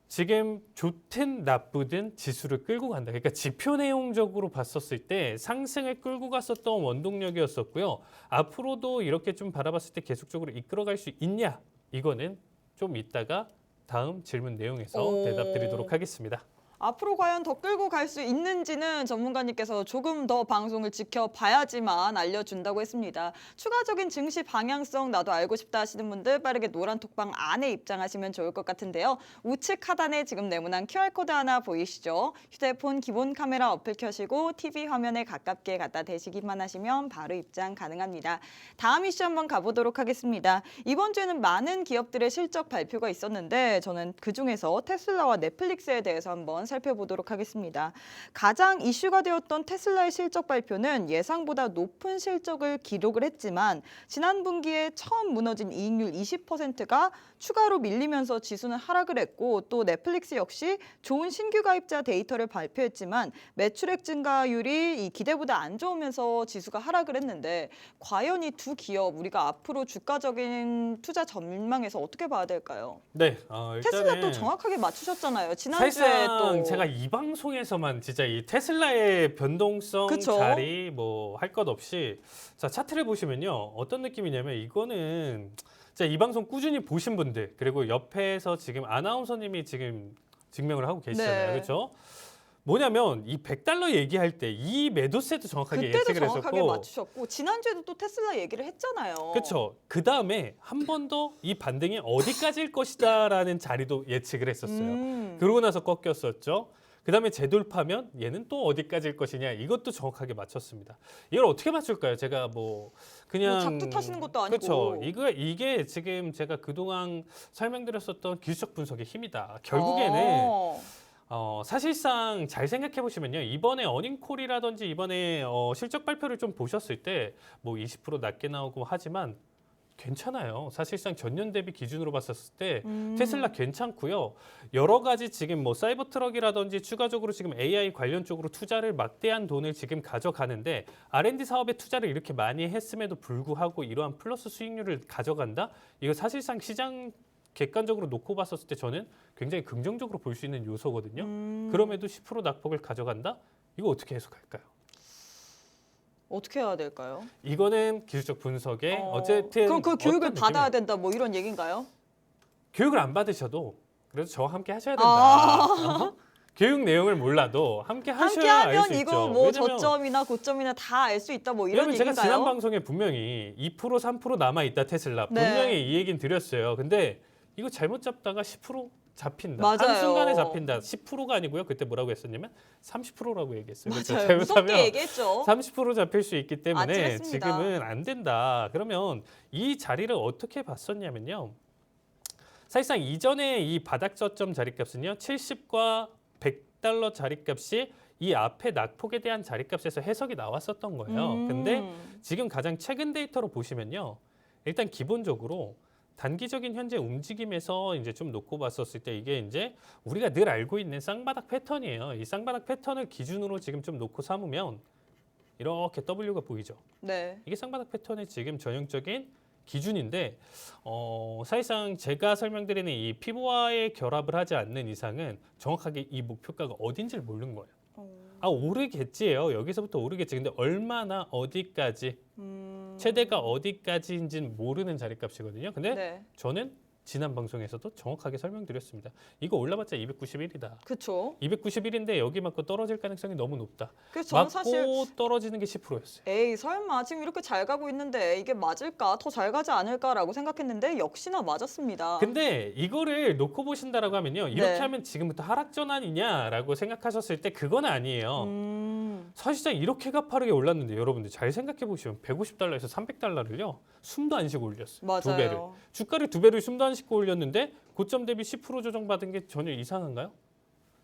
지금 좋든 나쁘든 지수를 끌고 간다. 그러니까 지표 내용적으로 봤었을 때 상승을 끌고 갔었던 원동력이었었고요. 앞으로도 이렇게 좀 바라봤을 때 계속적으로 이끌어갈 수 있냐? 이거는 좀 이따가 다음 질문 내용에서 오. 대답 드리도록 하겠습니다. 앞으로 과연 더 끌고 갈 수 있는지는 전문가님께서 조금 더 방송을 지켜봐야지만 알려준다고 했습니다. 추가적인 증시 방향성 나도 알고 싶다 하시는 분들 빠르게 노란 톡방 안에 입장하시면 좋을 것 같은데요. 우측 하단에 지금 네모난 QR코드 하나 보이시죠? 휴대폰 기본 카메라 어플 켜시고 TV 화면에 가깝게 갖다 대시기만 하시면 바로 입장 가능합니다. 다음 이슈 한번 가보도록 하겠습니다. 이번 주에는 많은 기업들의 실적 발표가 있었는데 저는 그중에서 테슬라와 넷플릭스에 대해서 한번 살펴보도록 하겠습니다. 가장 이슈가 되었던 테슬라의 실적 발표는 예상보다 높은 실적을 기록을 했지만 지난 분기에 처음 무너진 이익률 20%가 추가로 밀리면서 지수는 하락을 했고 또 넷플릭스 역시 좋은 신규 가입자 데이터를 발표했지만 매출액 증가율이 이 기대보다 안 좋으면서 지수가 하락을 했는데 과연 이 두 기업 우리가 앞으로 주가적인 투자 전망에서 어떻게 봐야 될까요? 네, 테슬라 또 정확하게 맞추셨잖아요. 지난주에 사실상 또 제가 이 방송에서만 진짜 이 테슬라의 변동성 그쵸? 자리 뭐 할 것 없이 자 차트를 보시면요 어떤 느낌이냐면 이거는 진짜 이 방송 꾸준히 보신 분들 그리고 옆에서 지금 아나운서님이 지금 증명을 하고 계시잖아요, 네. 그렇죠? 뭐냐면 이 100달러 얘기할 때 이 매도세도 정확하게 그때도 예측을 정확하게 했었고 맞추셨고 지난주에도 또 테슬라 얘기를 했잖아요. 그렇죠. 그 다음에 한 번 더 이 반등이 어디까지일 것이다라는 자리도 예측을 했었어요. 그러고 나서 꺾였었죠. 그 다음에 재돌파면 얘는 또 어디까지일 것이냐 이것도 정확하게 맞췄습니다. 이걸 어떻게 맞출까요? 제가 뭐 그냥 뭐 작두 타시는 것도 아니고. 그렇죠. 이게 지금 제가 그동안 설명드렸었던 기술적 분석의 힘이다. 결국에는 사실상 잘 생각해 보시면요. 이번에 어닝콜이라든지 이번에 실적 발표를 좀 보셨을 때 뭐 20% 낮게 나오고 하지만 괜찮아요. 사실상 전년 대비 기준으로 봤었을 때 테슬라 괜찮고요. 여러 가지 지금 뭐 사이버 트럭이라든지 추가적으로 지금 AI 관련 쪽으로 투자를 막대한 돈을 지금 가져가는데 R&D 사업에 투자를 이렇게 많이 했음에도 불구하고 이러한 플러스 수익률을 가져간다? 이거 사실상 시장 객관적으로 놓고 봤었을 때 저는 굉장히 긍정적으로 볼 수 있는 요소거든요. 그럼에도 10% 낙폭을 가져간다? 이거 어떻게 해석할까요? 어떻게 해야 될까요? 이거는 기술적 분석에 어쨌든 그럼 그 교육을 어떤 받아야 느낌이에요? 된다 뭐 이런 얘기인가요? 교육을 안 받으셔도 그래도 저와 함께 하셔야 된다. 교육 내용을 몰라도 함께 하셔야 알 함께하면 수 이거 있죠. 뭐 왜냐면 저점이나 고점이나 다 알 수 있다 뭐 이런 왜냐면 제가 얘기인가요? 지난 방송에 분명히 2% 3% 남아 있다 테슬라 네. 분명히 이 얘기는 드렸어요. 근데 이거 잘못 잡다가 10% 잡힌다. 맞아요. 한순간에 잡힌다. 10%가 아니고요. 그때 뭐라고 했었냐면 30%라고 얘기했어요. 그렇죠? 맞아요. 무섭게 잘못하면 얘기했죠. 30% 잡힐 수 있기 때문에 아찔했습니다. 지금은 안 된다. 그러면 이 자리를 어떻게 봤었냐면요. 사실상 이전에 이 바닥 저점 자리값은요. 70과 100달러 자리값이 이 앞에 낙폭에 대한 자리값에서 해석이 나왔었던 거예요. 근데 지금 가장 최근 데이터로 보시면요. 일단 기본적으로 단기적인 현재 움직임에서 이제 좀 놓고 봤었을 때 이게 이제 우리가 늘 알고 있는 쌍바닥 패턴이에요. 이 쌍바닥 패턴을 기준으로 지금 좀 놓고 삼으면 이렇게 W가 보이죠. 네. 이게 쌍바닥 패턴의 지금 전형적인 기준인데 사실상 제가 설명드리는 이 피보와의 결합을 하지 않는 이상은 정확하게 이 목표가가 어딘지를 모르는 거예요. 아 오르겠지예요. 여기서부터 오르겠지. 근데 얼마나 어디까지 최대가 어디까지인지는 모르는 자리값이거든요. 근데 네. 저는 지난 방송에서도 정확하게 설명드렸습니다. 이거 올라봤자 291이다. 그렇죠. 291인데 여기 맞고 떨어질 가능성이 너무 높다. 그래서 저는 맞고 사실 떨어지는 게 10%였어요. 에이 설마 지금 이렇게 잘 가고 있는데 이게 맞을까? 더 잘 가지 않을까라고 생각했는데 역시나 맞았습니다. 근데 이거를 놓고 보신다라고 하면요. 이렇게 네. 하면 지금부터 하락전 아니냐라고 생각하셨을 때 그건 아니에요. 사실상 이렇게 가파르게 올랐는데 여러분들 잘 생각해 보시면 150달러에서 300달러를요. 숨도 안 쉬고 올렸어요. 맞아요. 두 배를. 주가를 두 배를 숨도 안 쉬고 올렸는데 고점 대비 10% 조정받은 게 전혀 이상한가요?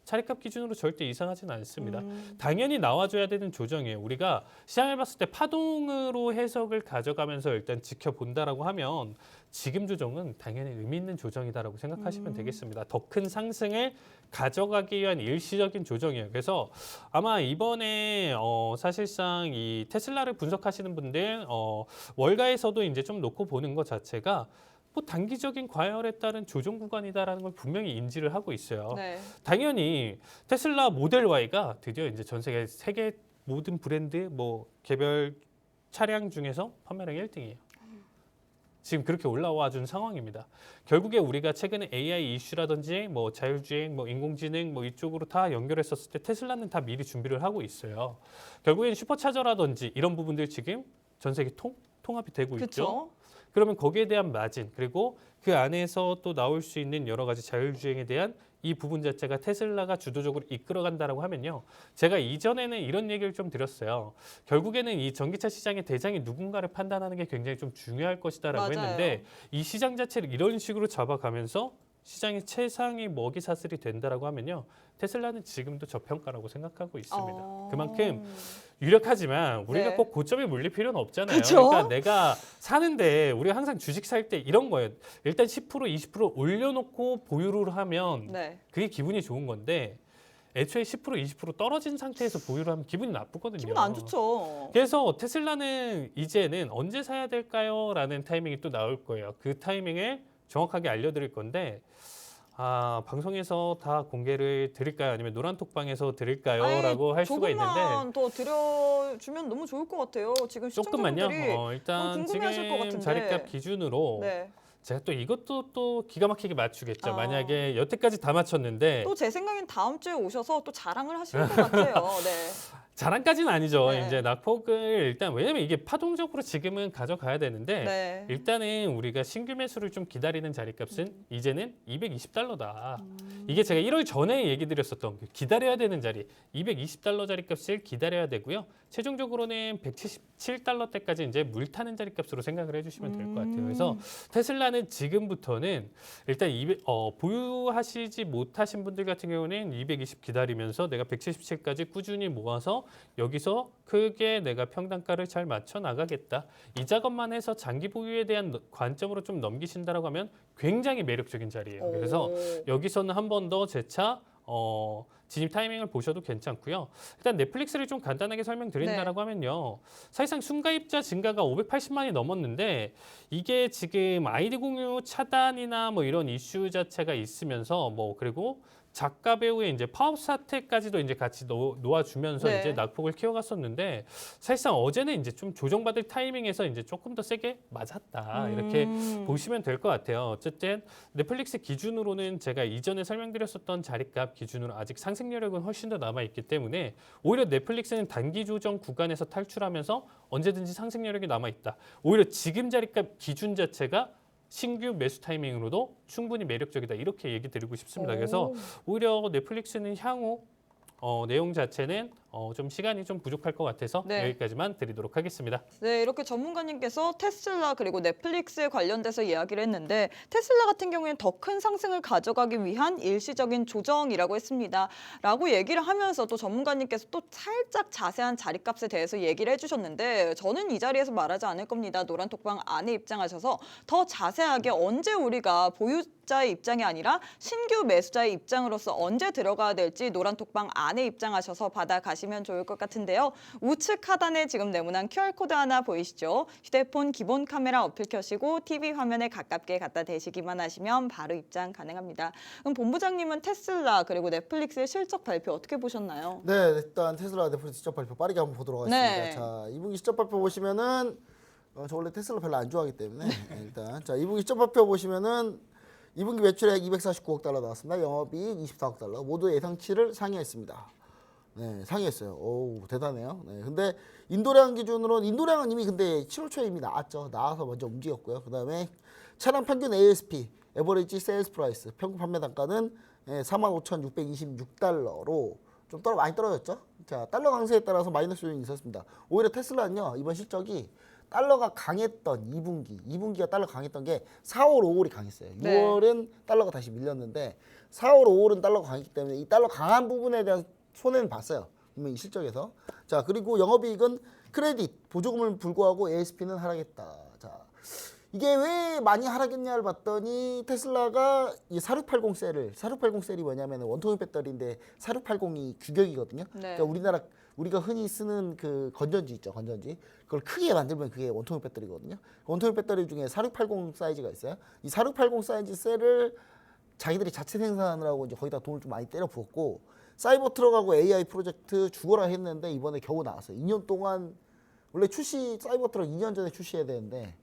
자리값 기준으로 절대 이상하지는 않습니다. 당연히 나와줘야 되는 조정이에요. 우리가 시장을 봤을 때 파동으로 해석을 가져가면서 일단 지켜본다라고 하면 지금 조정은 당연히 의미 있는 조정이다라고 생각하시면 되겠습니다. 더 큰 상승을 가져가기 위한 일시적인 조정이에요. 그래서 아마 이번에 사실상 이 테슬라를 분석하시는 분들 월가에서도 이제 좀 놓고 보는 것 자체가 뭐 단기적인 과열에 따른 조정 구간이다라는 걸 분명히 인지를 하고 있어요. 네. 당연히 테슬라 모델 Y가 드디어 이제 전 세계 모든 브랜드 뭐 개별 차량 중에서 판매량 1등이에요. 지금 그렇게 올라와 준 상황입니다. 결국에 우리가 최근에 AI 이슈라든지 뭐 자율주행, 뭐 인공지능 뭐 이쪽으로 다 연결했었을 때 테슬라는 다 미리 준비를 하고 있어요. 결국엔 슈퍼차저라든지 이런 부분들 지금 전 세계 통합이 되고 있죠. 그렇죠. 그러면 거기에 대한 마진 그리고 그 안에서 또 나올 수 있는 여러 가지 자율주행에 대한 이 부분 자체가 테슬라가 주도적으로 이끌어간다라고 하면요. 제가 이전에는 이런 얘기를 좀 드렸어요. 결국에는 이 전기차 시장의 대장이 누군가를 판단하는 게 굉장히 좀 중요할 것이다라고 맞아요. 했는데 이 시장 자체를 이런 식으로 잡아가면서 시장의 최상위 먹이 사슬이 된다라고 하면요. 테슬라는 지금도 저평가라고 생각하고 있습니다. 그만큼 유력하지만 우리가 네. 꼭 고점에 물릴 필요는 없잖아요. 그쵸? 그러니까 내가 사는데 우리가 항상 주식 살 때 이런 거예요. 일단 10% 20% 올려놓고 보유를 하면 네. 그게 기분이 좋은 건데 애초에 10% 20% 떨어진 상태에서 보유를 하면 기분이 나쁘거든요. 기분 안 좋죠. 그래서 테슬라는 이제는 언제 사야 될까요? 라는 타이밍이 또 나올 거예요. 그 타이밍을 정확하게 알려드릴 건데 방송에서 다 공개를 드릴까요? 아니면 노란톡방에서 드릴까요? 아니, 라고 할 수가 있는데 조금만 더 드려주면 너무 좋을 것 같아요. 지금 조금만요. 시청자분들이 일단 궁금해하실 것 지금 같은데. 자리값 기준으로 네. 제가 또 이것도 또 기가 막히게 맞추겠죠. 아. 만약에 여태까지 다 맞췄는데 또 제 생각엔 다음 주에 오셔서 또 자랑을 하실 것 같아요. 네. 자랑까지는 아니죠. 네. 이제 낙폭을 일단 왜냐면 이게 파동적으로 지금은 가져가야 되는데 네. 일단은 우리가 신규 매수를 좀 기다리는 자리값은 이제는 $220다. 이게 제가 1월 전에 얘기 드렸었던 그 기다려야 되는 자리 $220 자리값을 기다려야 되고요. 최종적으로는 $177대까지 이제 물 타는 자리값으로 생각을 해주시면 될 것 같아요. 그래서 테슬라는 지금부터는 일단 보유하시지 못하신 분들 같은 경우는 220 기다리면서 내가 177까지 꾸준히 모아서 여기서 크게 내가 평단가를 잘 맞춰 나가겠다. 이 작업만 해서 장기 보유에 대한 관점으로 좀 넘기신다라고 하면 굉장히 매력적인 자리예요. 그래서 여기서는 한 번 더 재차 진입 타이밍을 보셔도 괜찮고요. 일단 넷플릭스를 좀 간단하게 설명드린다라고 하면요. 사실상 순가입자 증가가 580만이 넘었는데 이게 지금 아이디 공유 차단이나 뭐 이런 이슈 자체가 있으면서 뭐 그리고 작가 배우의 이제 파업 사태까지도 이제 같이 놓아주면서 네. 이제 낙폭을 키워갔었는데 사실상 어제는 이제 좀 조정받을 타이밍에서 이제 조금 더 세게 맞았다 이렇게 보시면 될 것 같아요. 어쨌든 넷플릭스 기준으로는 제가 이전에 설명드렸었던 자리값 기준으로 아직 상승 여력은 훨씬 더 남아 있기 때문에 오히려 넷플릭스는 단기 조정 구간에서 탈출하면서 언제든지 상승 여력이 남아 있다. 오히려 지금 자리값 기준 자체가 신규 매수 타이밍으로도 충분히 매력적이다 이렇게 얘기 드리고 싶습니다. 그래서 오히려 넷플릭스는 향후 내용 자체는 좀 시간이 좀 부족할 것 같아서 네. 여기까지만 드리도록 하겠습니다. 네, 이렇게 전문가님께서 테슬라 그리고 넷플릭스에 관련돼서 이야기를 했는데 테슬라 같은 경우에는 더 큰 상승을 가져가기 위한 일시적인 조정이라고 했습니다. 라고 얘기를 하면서 또 전문가님께서 또 살짝 자세한 자리값에 대해서 얘기를 해주셨는데 저는 이 자리에서 말하지 않을 겁니다. 노란톡방 안에 입장하셔서 더 자세하게 언제 우리가 보유자의 입장이 아니라 신규 매수자의 입장으로서 언제 들어가야 될지 노란톡방 안에 입장하셔서 받아가시면 좋을 것 같은데요. 우측 하단에 지금 네모난 QR코드 하나 보이시죠? 휴대폰 기본 카메라 어플 켜시고 TV 화면에 가깝게 갖다 대시기만 하시면 바로 입장 가능합니다. 그럼 본부장님은 테슬라 그리고 넷플릭스의 실적 발표 어떻게 보셨나요? 네, 일단 테슬라 넷플릭스 실적 발표 빠르게 한번 보도록 하겠습니다. 네. 자, 2분기 실적 발표 보시면은 저 원래 테슬라 별로 안 좋아하기 때문에 일단 자 2분기 실적 발표 보시면은 2분기 매출액 249억 달러 나왔습니다. 영업이익 24억 달러 모두 예상치를 상회했습니다. 네, 상회했어요. 오, 대단해요. 네, 근데 인도량 기준으로는 인도량은 이미 근데 7월 초에 이미 나왔죠. 나와서 먼저 움직였고요. 그다음에 차량 평균 ASP, 에버리지 세일스 프라이스, 평균 판매 단가는 45,626달러로 좀 많이 떨어졌죠. 자, 달러 강세에 따라서 마이너스 요인이 있었습니다. 오히려 테슬라는요, 이번 실적이 달러가 강했던 2분기가 달러가 강했던 게 4월, 5월이 강했어요. 네. 6월은 달러가 다시 밀렸는데 4월, 5월은 달러가 강했기 때문에 이 달러 강한 부분에 대한 손해는 봤어요. 분명히 실적에서. 자, 그리고 영업이익은 크레딧, 보조금을 불구하고 ASP는 하락했다. 자, 이게 왜 많이 하락했냐를 봤더니 테슬라가 이 4680 셀이 뭐냐면 원통형 배터리인데 4680이 규격이거든요. 네. 그러니까 우리가 흔히 쓰는 그 건전지 있죠, 건전지. 그걸 크게 만들면 그게 원통형 배터리거든요. 원통형 배터리 중에 4680 사이즈가 있어요. 이 4680 사이즈 셀을 자기들이 자체 생산하느라고 이제 거기다 돈을 좀 많이 때려 부었고 사이버 트럭하고 AI 프로젝트 죽어라 했는데 이번에 겨우 나왔어요. 2년 동안 원래 사이버 트럭 2년 전에 출시해야 되는데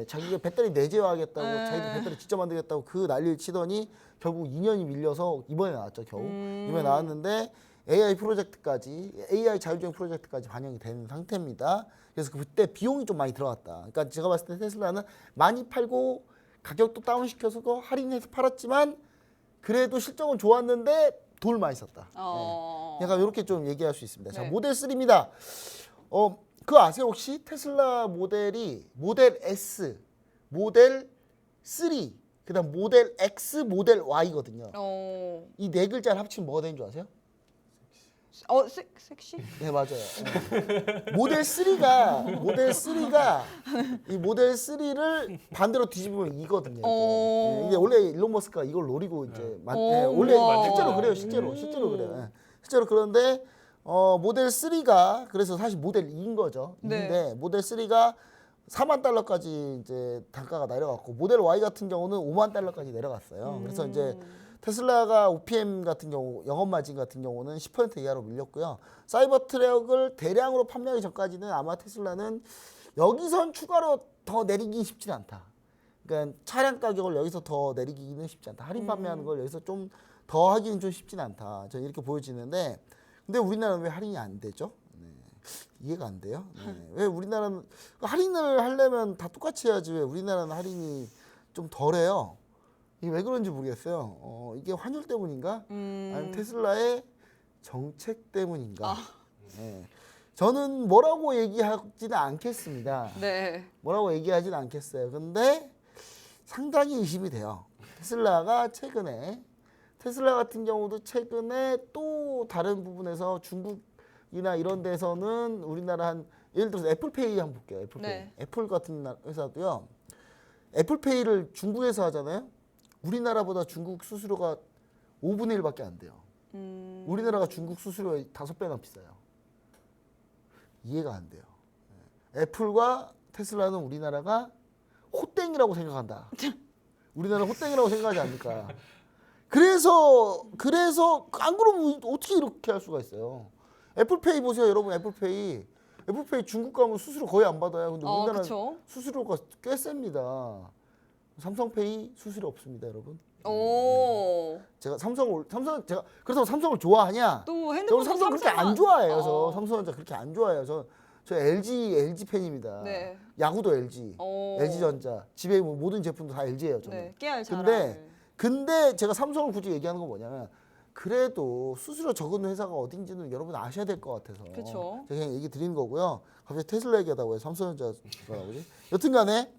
자기가 배터리 내재화하겠다고 자기들 배터리 직접 만들겠다고 그 난리를 치더니 결국 2년이 밀려서 이번에 나왔죠, 겨우. 이번에 나왔는데 AI 프로젝트까지 AI 자율주행 프로젝트까지 반영이 되는 상태입니다. 그래서 그때 비용이 좀 많이 들어갔다. 그러니까 제가 봤을 때 테슬라는 많이 팔고 가격도 다운시켜서 할인해서 팔았지만 그래도 실적은 좋았는데 돈을 많이 썼다. 약간 이렇게 좀 얘기할 수 있습니다. 자, 네. 모델 3입니다. 그거 아세요 혹시? 테슬라 모델이 모델 S, 모델 3, 그다음 모델 X, 모델 Y거든요. 이 네 글자를 합치면 뭐가 되는 줄 아세요? 섹시? 네, 맞아요. 모델 3가 이 모델 3를 반대로 뒤집으면 이거든요. 이게 원래 일론 머스크가 이걸 노리고 이제 원래 우와. 실제로 그래요. 실제로 그래요. 실제로 그런데 모델 3가 그래서 사실 모델 2인 거죠. 네. 2인데 모델 3가 4만 달러까지 이제 단가가 내려갔고 모델 Y 같은 경우는 5만 달러까지 내려갔어요. 그래서 이제 테슬라가 OPM 같은 경우 영업 마진 같은 경우는 10% 이하로 밀렸고요. 사이버 트럭을 대량으로 판매하기 전까지는 아마 테슬라는 여기선 추가로 더 내리기 쉽지는 않다. 그러니까 차량 가격을 여기서 더 내리기는 쉽지 않다. 할인 판매하는 걸 여기서 좀 더 하기는 좀 쉽지는 않다. 저는 이렇게 보여지는데 근데 우리나라는 왜 할인이 안 되죠? 네. 이해가 안 돼요. 네. 왜 우리나라는 할인을 하려면 다 똑같이 해야지 왜 우리나라는 할인이 좀 덜해요? 이게 왜 그런지 모르겠어요. 이게 환율 때문인가? 아니면 테슬라의 정책 때문인가? 네. 저는 뭐라고 얘기하지는 않겠습니다. 네. 뭐라고 얘기하지는 않겠어요. 근데 상당히 의심이 돼요. 테슬라 같은 경우도 최근에 또 다른 부분에서 중국이나 이런 데서는 우리나라 예를 들어서 애플페이 한번 볼게요. 애플페이. 네. 애플 같은 회사도요. 애플페이를 중국에서 하잖아요. 우리나라보다 중국 수수료가 5분의 1밖에 안 돼요. 우리나라가 중국 수수료의 5배나 비싸요. 이해가 안 돼요. 애플과 테슬라는 우리나라가 호땡이라고 생각한다. 우리나라 호땡이라고 생각하지 않을까. 그래서 안 그러면 어떻게 이렇게 할 수가 있어요. 애플페이 보세요, 여러분. 애플페이 중국 가면 수수료 거의 안 받아요. 근데 우리나라는 그쵸? 수수료가 꽤 셉니다. 삼성페이 수수료 없습니다, 여러분. 제가 그렇다고 삼성을 좋아하냐? 또 핸드폰 삼성 그렇게 안 좋아해요. 저 삼성전자 그렇게 안 좋아해요. 저 LG 팬입니다. 네. 야구도 LG, LG전자. 집에 모든 제품도 다 LG예요. 저는. 네. 깨알 잘 근데 제가 삼성을 굳이 얘기하는 건 뭐냐면 그래도 수수료 적은 회사가 어딘지는 여러분 아셔야 될 것 같아서 그쵸. 제가 그냥 얘기 드리는 거고요. 갑자기 테슬라 얘기하다가 왜 삼성전자 뭐라고지? 여튼간에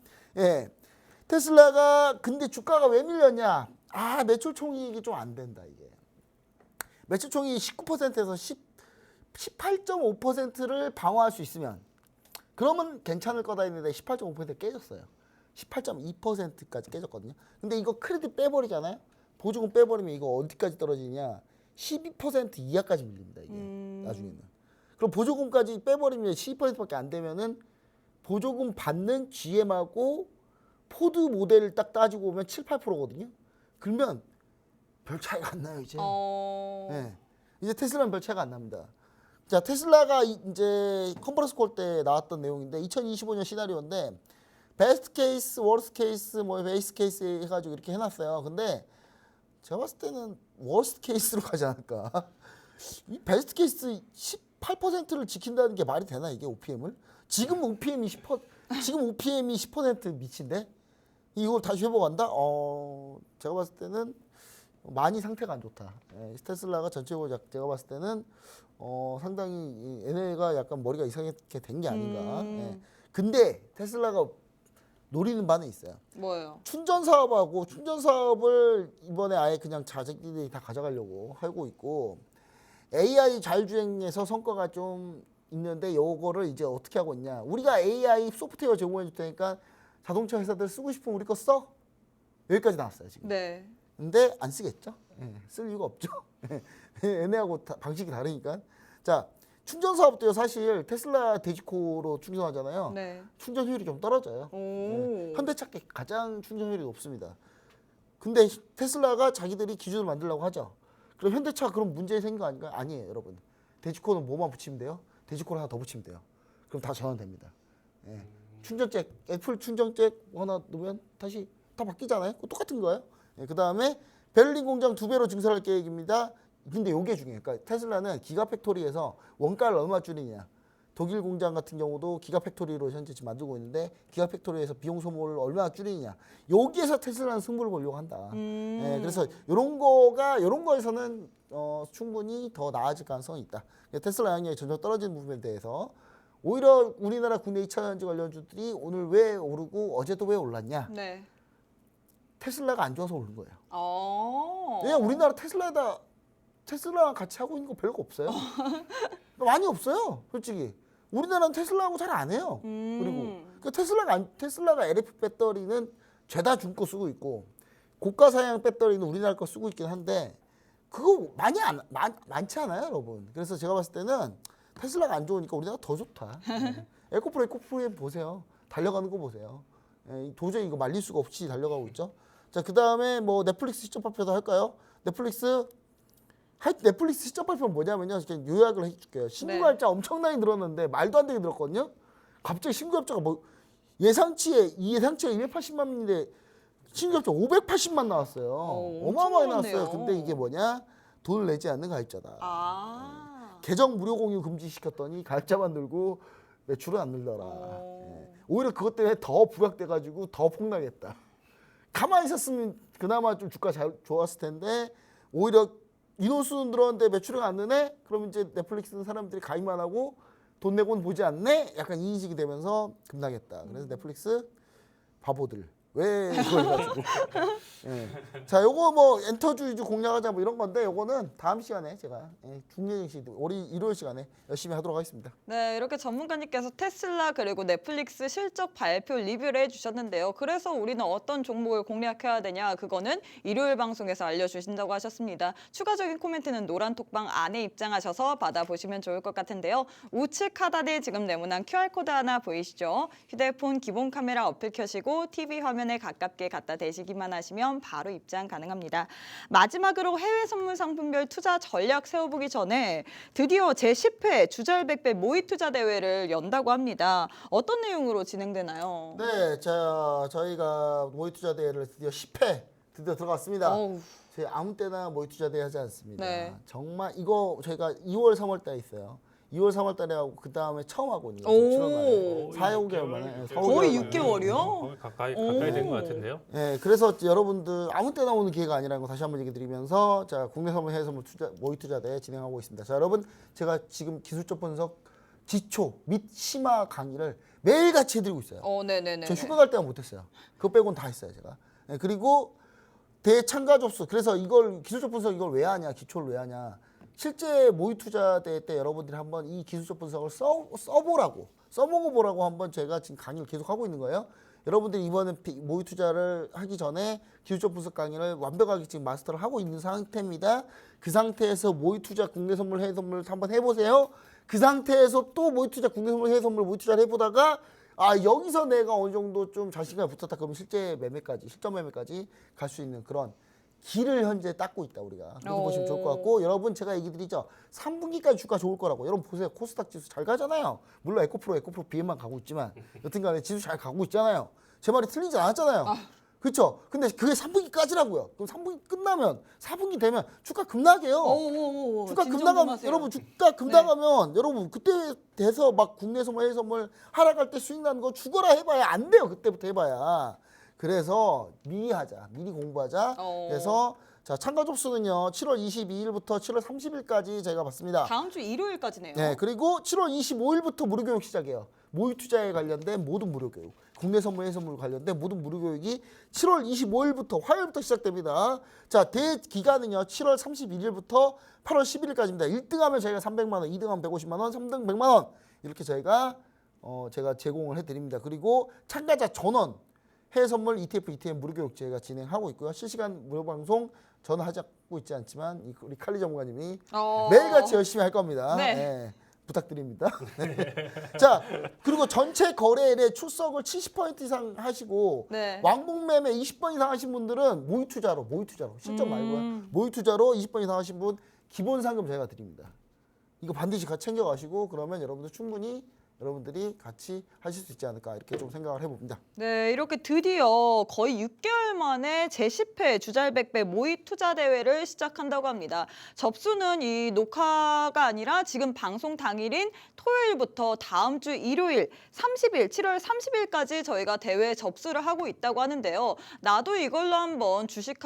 테슬라가 근데 주가가 왜 밀렸냐? 매출 총이익이 좀 안 된다 이게. 매출 총이익 19%에서 18.5%를 방어할 수 있으면 그러면 괜찮을 거다 했는데 18.5% 깨졌어요. 18.2%까지 깨졌거든요. 근데 이거 크레딧 빼버리잖아요. 보조금 빼버리면 이거 어디까지 떨어지냐? 12% 이하까지 밀립니다 이게 나중에는. 그럼 보조금까지 빼버리면 12%밖에 안 되면은 보조금 받는 GM하고 포드 모델을 딱 따지고 보면 7, 8%거든요. 그러면 별 차이가 안 나요 이제. 네. 이제 테슬라는 별 차이가 안 납니다. 자, 테슬라가 이제 컨퍼런스 콜 때 나왔던 내용인데 2025년 시나리오인데 베스트 케이스, 워스트 케이스, 베이스 케이스 해가지고 이렇게 해놨어요. 근데 제가 봤을 때는 워스트 케이스로 가지 않을까. 이 베스트 케이스 18%를 지킨다는 게 말이 되나 이게 OPM을? 지금 OPM이 10% 미친데 이걸 다시 회복한다? 제가 봤을 때는 많이 상태가 안 좋다. 테슬라가 전체적으로 제가 봤을 때는 상당히 얘네가 약간 머리가 이상하게 된 게 아닌가. 근데 테슬라가 노리는 바는 있어요. 뭐예요? 충전 사업하고 충전 사업을 이번에 아예 그냥 자기들이 다 가져가려고 하고 있고 AI 자율주행에서 성과가 좀 있는데 요거를 이제 어떻게 하고 있냐. 우리가 AI 소프트웨어 제공해 줄 테니까 자동차 회사들 쓰고 싶으면 우리 거 써. 여기까지 나왔어요 지금. 네. 근데 안 쓰겠죠. 쓸 이유가 없죠. 얘네하고 방식이 다르니까. 자, 충전 사업도요. 사실 테슬라 대지코로 충전하잖아요. 네. 충전 효율이 좀 떨어져요. 오. 현대차 게 가장 충전 효율이 높습니다. 근데 테슬라가 자기들이 기준을 만들려고 하죠. 그럼 현대차 그럼 문제 생긴 거 아닌가요? 아니에요, 여러분. 대지코는 뭐만 붙이면 돼요? 대지코를 하나 더 붙이면 돼요. 그럼 다 전환됩니다. 예. 충전잭, 애플 충전잭 하나 넣으면 다시 다 바뀌잖아요. 그거 똑같은 거예요. 예, 그 다음에 베를린 공장 2배로 증설할 계획입니다. 근데 요게 중요해요. 그러니까 테슬라는 기가팩토리에서 원가를 얼마 줄이냐. 독일 공장 같은 경우도 기가팩토리로 현재 지금 만들고 있는데 기가팩토리에서 비용 소모를 얼마나 줄이느냐. 여기에서 테슬라는 승부를 보려고 한다. 예, 그래서 이런 거에서는 충분히 더 나아질 가능성이 있다. 테슬라 양력이 점점 떨어지는 부분에 대해서 오히려 우리나라 국내 2차 전지 관련주들이 오늘 왜 오르고 어제도 왜 올랐냐? 네. 테슬라가 안 좋아서 오른 거예요. 어. 왜냐 우리나라 테슬라랑 같이 하고 있는 거 별거 없어요. 많이 없어요, 솔직히. 우리나라는 테슬라하고 잘 안 해요. 그리고 그러니까 테슬라가 LFP 배터리는 죄다 중 거 쓰고 있고 고가 사양 배터리는 우리나라 거 쓰고 있긴 한데 그거 많지 않아요, 여러분. 그래서 제가 봤을 때는 테슬라가 안 좋으니까 우리나라 더 좋다. 에코프로 보세요. 달려가는 거 보세요. 도저히 이거 말릴 수가 없이 달려가고 있죠. 자, 그 다음에 뭐 넷플릭스 시점 발표도 할까요? 넷플릭스 시점 발표는 뭐냐면요. 요약을 해줄게요. 신규 가입자 엄청나게 늘었는데 말도 안 되게 늘었거든요. 갑자기 신규 가입자가 뭐 예상치가 280만인데 신규 가입자 580만 나왔어요. 어마어마하게 나왔어요. 근데 이게 뭐냐? 돈을 내지 않는 가입자다. 계정 무료 공유 금지시켰더니 가입자만 늘고 매출은 안 늘더라. 오히려 그것 때문에 더 부각돼가지고 더 폭락했다. 가만히 있었으면 그나마 좀 주가 잘 좋았을 텐데 오히려 인원수는 늘었는데 매출은 안 느네? 그럼 이제 넷플릭스는 사람들이 가입만 하고 돈 내고는 보지 않네? 약간 이 인식이 되면서 급락했다. 그래서 넷플릭스 바보들. 왜 이걸 가지고. 예. 자, 요거 뭐 엔터주 위주 공략하자 뭐 이런 건데 요거는 다음 시간에 제가 중계식 일요일 시간에 열심히 하도록 하겠습니다. 네, 이렇게 전문가님께서 테슬라 그리고 넷플릭스 실적 발표 리뷰를 해주셨는데요. 그래서 우리는 어떤 종목을 공략해야 되냐 그거는 일요일 방송에서 알려주신다고 하셨습니다. 추가적인 코멘트는 노란톡방 안에 입장하셔서 받아보시면 좋을 것 같은데요. 우측 하단에 지금 네모난 QR코드 하나 보이시죠? 휴대폰 기본 카메라 어플 켜시고 TV 화면에 가깝게 갖다 대시기만 하시면 바로 입장 가능합니다. 마지막으로 해외 선물 상품별 투자 전략 세워보기 전에 드디어 제10회 주절백배 모의 투자 대회를 연다고 합니다. 어떤 내용으로 진행되나요? 네, 자 저희가 모의 투자 대회를 드디어 10회 드디어 들어갔습니다. 저희 아무 때나 모의 투자 대회 하지 않습니다. 네. 정말 이거 저희가 2월 3월 달에 있어요. 2월 3월 달에 하고 그 다음에 처음 하고 있는 거죠. 7월 만에 4-5개월 만에. 거의 6개월이요? 거의 가까이 된 것 같은데요. 네, 그래서 여러분들 아무 때나 오는 기회가 아니라는 거 다시 한번 얘기 드리면서 자 국내 선물 해외 선물 모의 투자 대회 진행하고 있습니다. 자 여러분 제가 지금 기술적 분석 기초 및 심화 강의를 매일같이 해드리고 있어요. 네네네. 저 휴가 갈 때만 못했어요. 그거 빼고는 다 했어요 제가. 네, 그리고 대참가 접수. 그래서 이걸 기술적 분석 이걸 왜 하냐, 기초를 왜 하냐. 실제 모의 투자 대회 때 여러분들이 한번 이 기술적 분석을 써먹어보라고 한번 제가 지금 강의를 계속 하고 있는 거예요. 여러분들이 이번에 모의 투자를 하기 전에 기술적 분석 강의를 완벽하게 지금 마스터를 하고 있는 상태입니다. 그 상태에서 모의 투자 국내 선물 해외 선물 한번 해보세요. 그 상태에서 또 모의 투자 국내 선물 해외 선물 모의 투자를 해보다가 여기서 내가 어느 정도 좀 자신감이 붙었다 그러면 실제 매매까지 실전 매매까지 갈 수 있는 그런 길을 현재 닦고 있다 우리가. 그렇게 보시면 좋을 것 같고 여러분 제가 얘기 드리죠. 3분기까지 주가 좋을 거라고. 여러분 보세요. 코스닥 지수 잘 가잖아요. 물론 에코프로 비행만 가고 있지만 여튼간에 지수 잘 가고 있잖아요. 제 말이 틀리지 않았잖아요. 그렇죠? 근데 그게 3분기까지라고요. 그럼 3분기 끝나면 4분기 되면 주가 급락해요. 주가 급락하면 여러분 주가 급락하면 여러분 그때 돼서 막 국내 선물 해외 선물 하락할 때 수익 나는 거 죽어라 해봐야 안 돼요. 그때부터 해봐야. 그래서 미리 하자. 미리 공부하자. 그래서 자, 참가 접수는요. 7월 22일부터 7월 30일까지 저희가 받습니다. 다음 주 일요일까지네요. 네, 그리고 7월 25일부터 무료 교육 시작해요. 모의 투자에 관련된 모든 무료 교육, 국내 선물, 해외선물 관련된 모든 무료 교육이 7월 25일부터 화요일부터 시작됩니다. 자, 대기간은요. 7월 31일부터 8월 11일까지입니다. 1등하면 저희가 300만 원, 2등하면 150만 원, 3등 100만 원 이렇게 저희가 제가 제공을 해드립니다. 그리고 참가자 전원 해외 선물 ETF, ETM 무료 교육 저희가 진행하고 있고요. 실시간 무료 방송 저는 하고 있지 않지만 우리 칼리 전문가님이 매일같이 열심히 할 겁니다. 네. 네, 부탁드립니다. 네. 자, 그리고 전체 거래일에 출석을 70% 이상 하시고 네. 왕복 매매 20번 이상 하신 분들은 모의 투자로 실전 말고요. 모의 투자로 20번 이상 하신 분 기본 상금 저희가 드립니다. 이거 반드시 같이 챙겨가시고 그러면 여러분들 충분히 여러분들이 같이 하실 수 있지 않을까 이렇게 좀 생각을 해봅니다. 네, 이렇게 드디어 거의 6개월 만에 제10회 주잘백배 모의 투자 대회를 시작한다고 합니다. 접수는 이 녹화가 아니라 지금 방송 당일인 토요일부터 다음 주 일요일 30일, 7월 30일까지 저희가 대회에 접수를 하고 있다고 하는데요. 나도 이걸로 한번 주식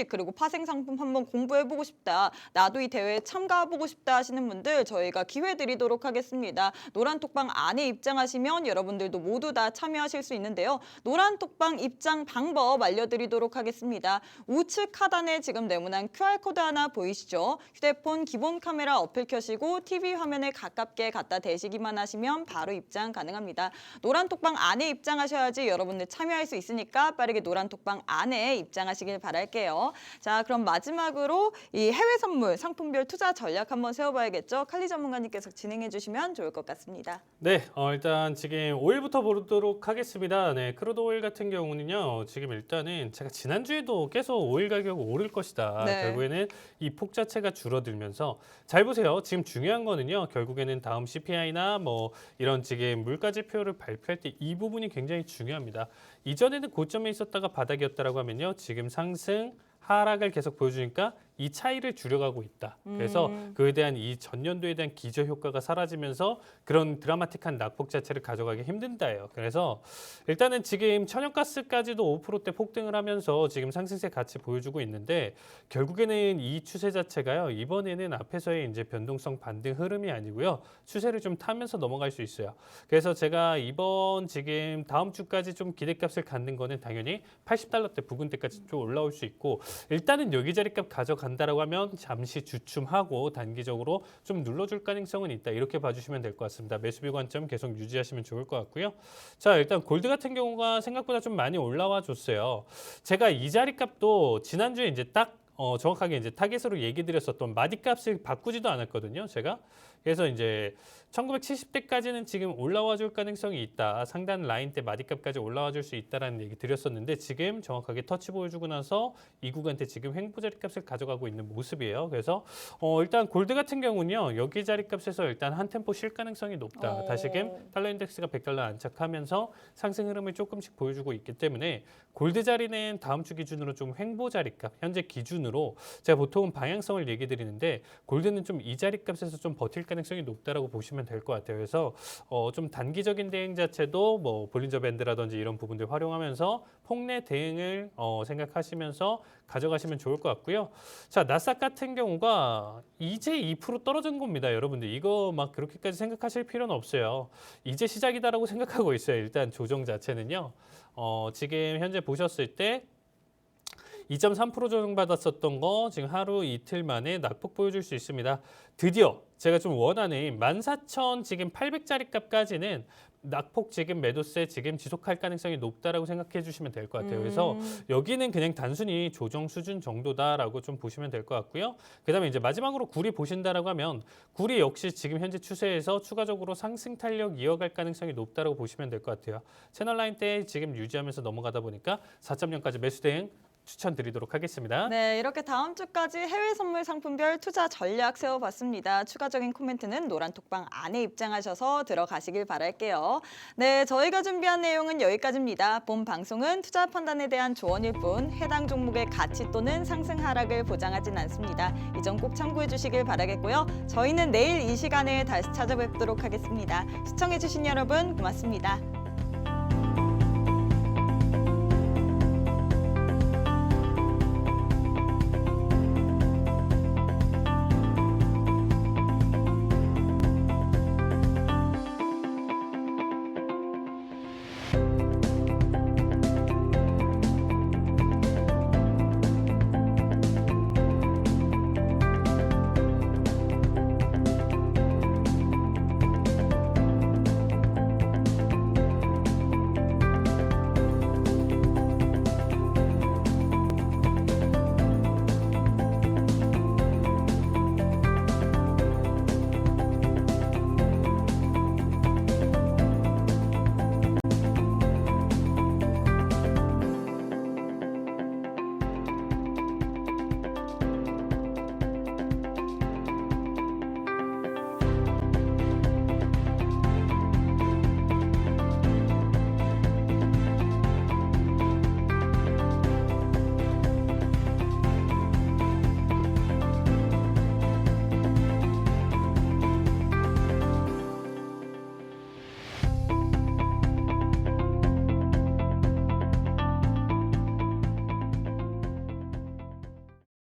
그리고 파생 상품 한번 공부해보고 싶다. 나도 이 대회에 참가해보고 싶다 하시는 분들 저희가 기회 드리도록 하겠습니다. 노란톡방 안에 입장하시면 여러분들도 모두 다 참여하실 수 있는데요. 노란톡방 입장 방법 알려드리도록 하겠습니다. 우측 하단에 지금 네모난 QR코드 하나 보이시죠? 휴대폰 기본 카메라 어플 켜시고 TV 화면에 가깝게 갖다 대시기만 하시면 바로 입장 가능합니다. 노란톡방 안에 입장하셔야지 여러분들 참여할 수 있으니까 빠르게 노란톡방 안에 입장하시길 바랄게요. 자, 그럼 마지막으로 이 해외 선물 상품별 투자 전략 한번 세워봐야겠죠? 칼리 전문가님께서 진행해 주시면 좋을 것 같습니다. 네, 일단 지금 오일부터 보도록 하겠습니다. 네, 크루드 오일 같은 경우는요, 지금 일단은 제가 지난주에도 계속 오일 가격 오를 것이다. 네. 결국에는 이 폭 자체가 줄어들면서 잘 보세요. 지금 중요한 거는요, 결국에는 다음 CPI나 뭐 이런 지금 물가 지표를 발표할 때 이 부분이 굉장히 중요합니다. 이전에는 고점에 있었다가 바닥이었다라고 하면요, 지금 상승, 하락을 계속 보여주니까 이 차이를 줄여가고 있다. 그래서 그에 대한 이 전년도에 대한 기저 효과가 사라지면서 그런 드라마틱한 낙폭 자체를 가져가기 힘든다예요. 그래서 일단은 지금 천연가스까지도 5%대 폭등을 하면서 지금 상승세 같이 보여주고 있는데 결국에는 이 추세 자체가요. 이번에는 앞에서의 이제 변동성 반등 흐름이 아니고요. 추세를 좀 타면서 넘어갈 수 있어요. 그래서 제가 이번 지금 다음 주까지 좀 기대값을 갖는 거는 당연히 80달러대 부근대까지 좀 올라올 수 있고 일단은 여기 자리값 가져간다라고 하면 잠시 주춤하고 단기적으로 좀 눌러줄 가능성은 있다. 이렇게 봐주시면 될 것 같습니다. 매수비 관점 계속 유지하시면 좋을 것 같고요. 자, 일단 골드 같은 경우가 생각보다 좀 많이 올라와 줬어요. 제가 이 자리값도 지난주에 이제 딱 정확하게 이제 타겟으로 얘기 드렸었던 마디값을 바꾸지도 않았거든요. 제가. 그래서 이제 1970대까지는 지금 올라와 줄 가능성이 있다. 상단 라인 때 마디값까지 올라와 줄 수 있다라는 얘기 드렸었는데 지금 정확하게 터치 보여주고 나서 이 구간대 지금 횡보 자리값을 가져가고 있는 모습이에요. 그래서 일단 골드 같은 경우는요. 여기 자리값에서 일단 한 템포 쉴 가능성이 높다. 다시금 달러 인덱스가 100달러 안착하면서 상승 흐름을 조금씩 보여주고 있기 때문에 골드 자리는 다음 주 기준으로 좀 횡보 자리값, 현재 기준으로 제가 보통은 방향성을 얘기 드리는데 골드는 좀 이 자리값에서 좀 버틸 가능성이 높다라고 보시면 될 것 같아요. 그래서 좀 단기적인 대응 자체도 뭐 볼린저 밴드라든지 이런 부분들 활용하면서 폭내 대응을 생각하시면서 가져가시면 좋을 것 같고요. 자, 나스닥 같은 경우가 이제 2% 떨어진 겁니다. 여러분들 이거 막 그렇게까지 생각하실 필요는 없어요. 이제 시작이다라고 생각하고 있어요. 일단 조정 자체는요. 지금 현재 보셨을 때 2.3% 조정받았었던 거 지금 하루 이틀 만에 낙폭 보여줄 수 있습니다. 드디어 제가 좀 원하는 14,000 지금 800짜리 값까지는 낙폭 지금 매도세 지금 지속할 가능성이 높다라고 생각해 주시면 될 것 같아요. 그래서 여기는 그냥 단순히 조정 수준 정도다라고 좀 보시면 될 것 같고요. 그다음에 이제 마지막으로 구리 보신다라고 하면 구리 역시 지금 현재 추세에서 추가적으로 상승 탄력 이어갈 가능성이 높다라고 보시면 될 것 같아요. 채널 라인 때 지금 유지하면서 넘어가다 보니까 4.0까지 매수 대응 추천드리도록 하겠습니다. 네, 이렇게 다음 주까지 해외 선물 상품별 투자 전략 세워봤습니다. 추가적인 코멘트는 노란톡방 안에 입장하셔서 들어가시길 바랄게요. 네, 저희가 준비한 내용은 여기까지입니다. 본 방송은 투자 판단에 대한 조언일 뿐 해당 종목의 가치 또는 상승 하락을 보장하진 않습니다. 이 점 꼭 참고해 주시길 바라겠고요. 저희는 내일 이 시간에 다시 찾아뵙도록 하겠습니다. 시청해주신 여러분 고맙습니다.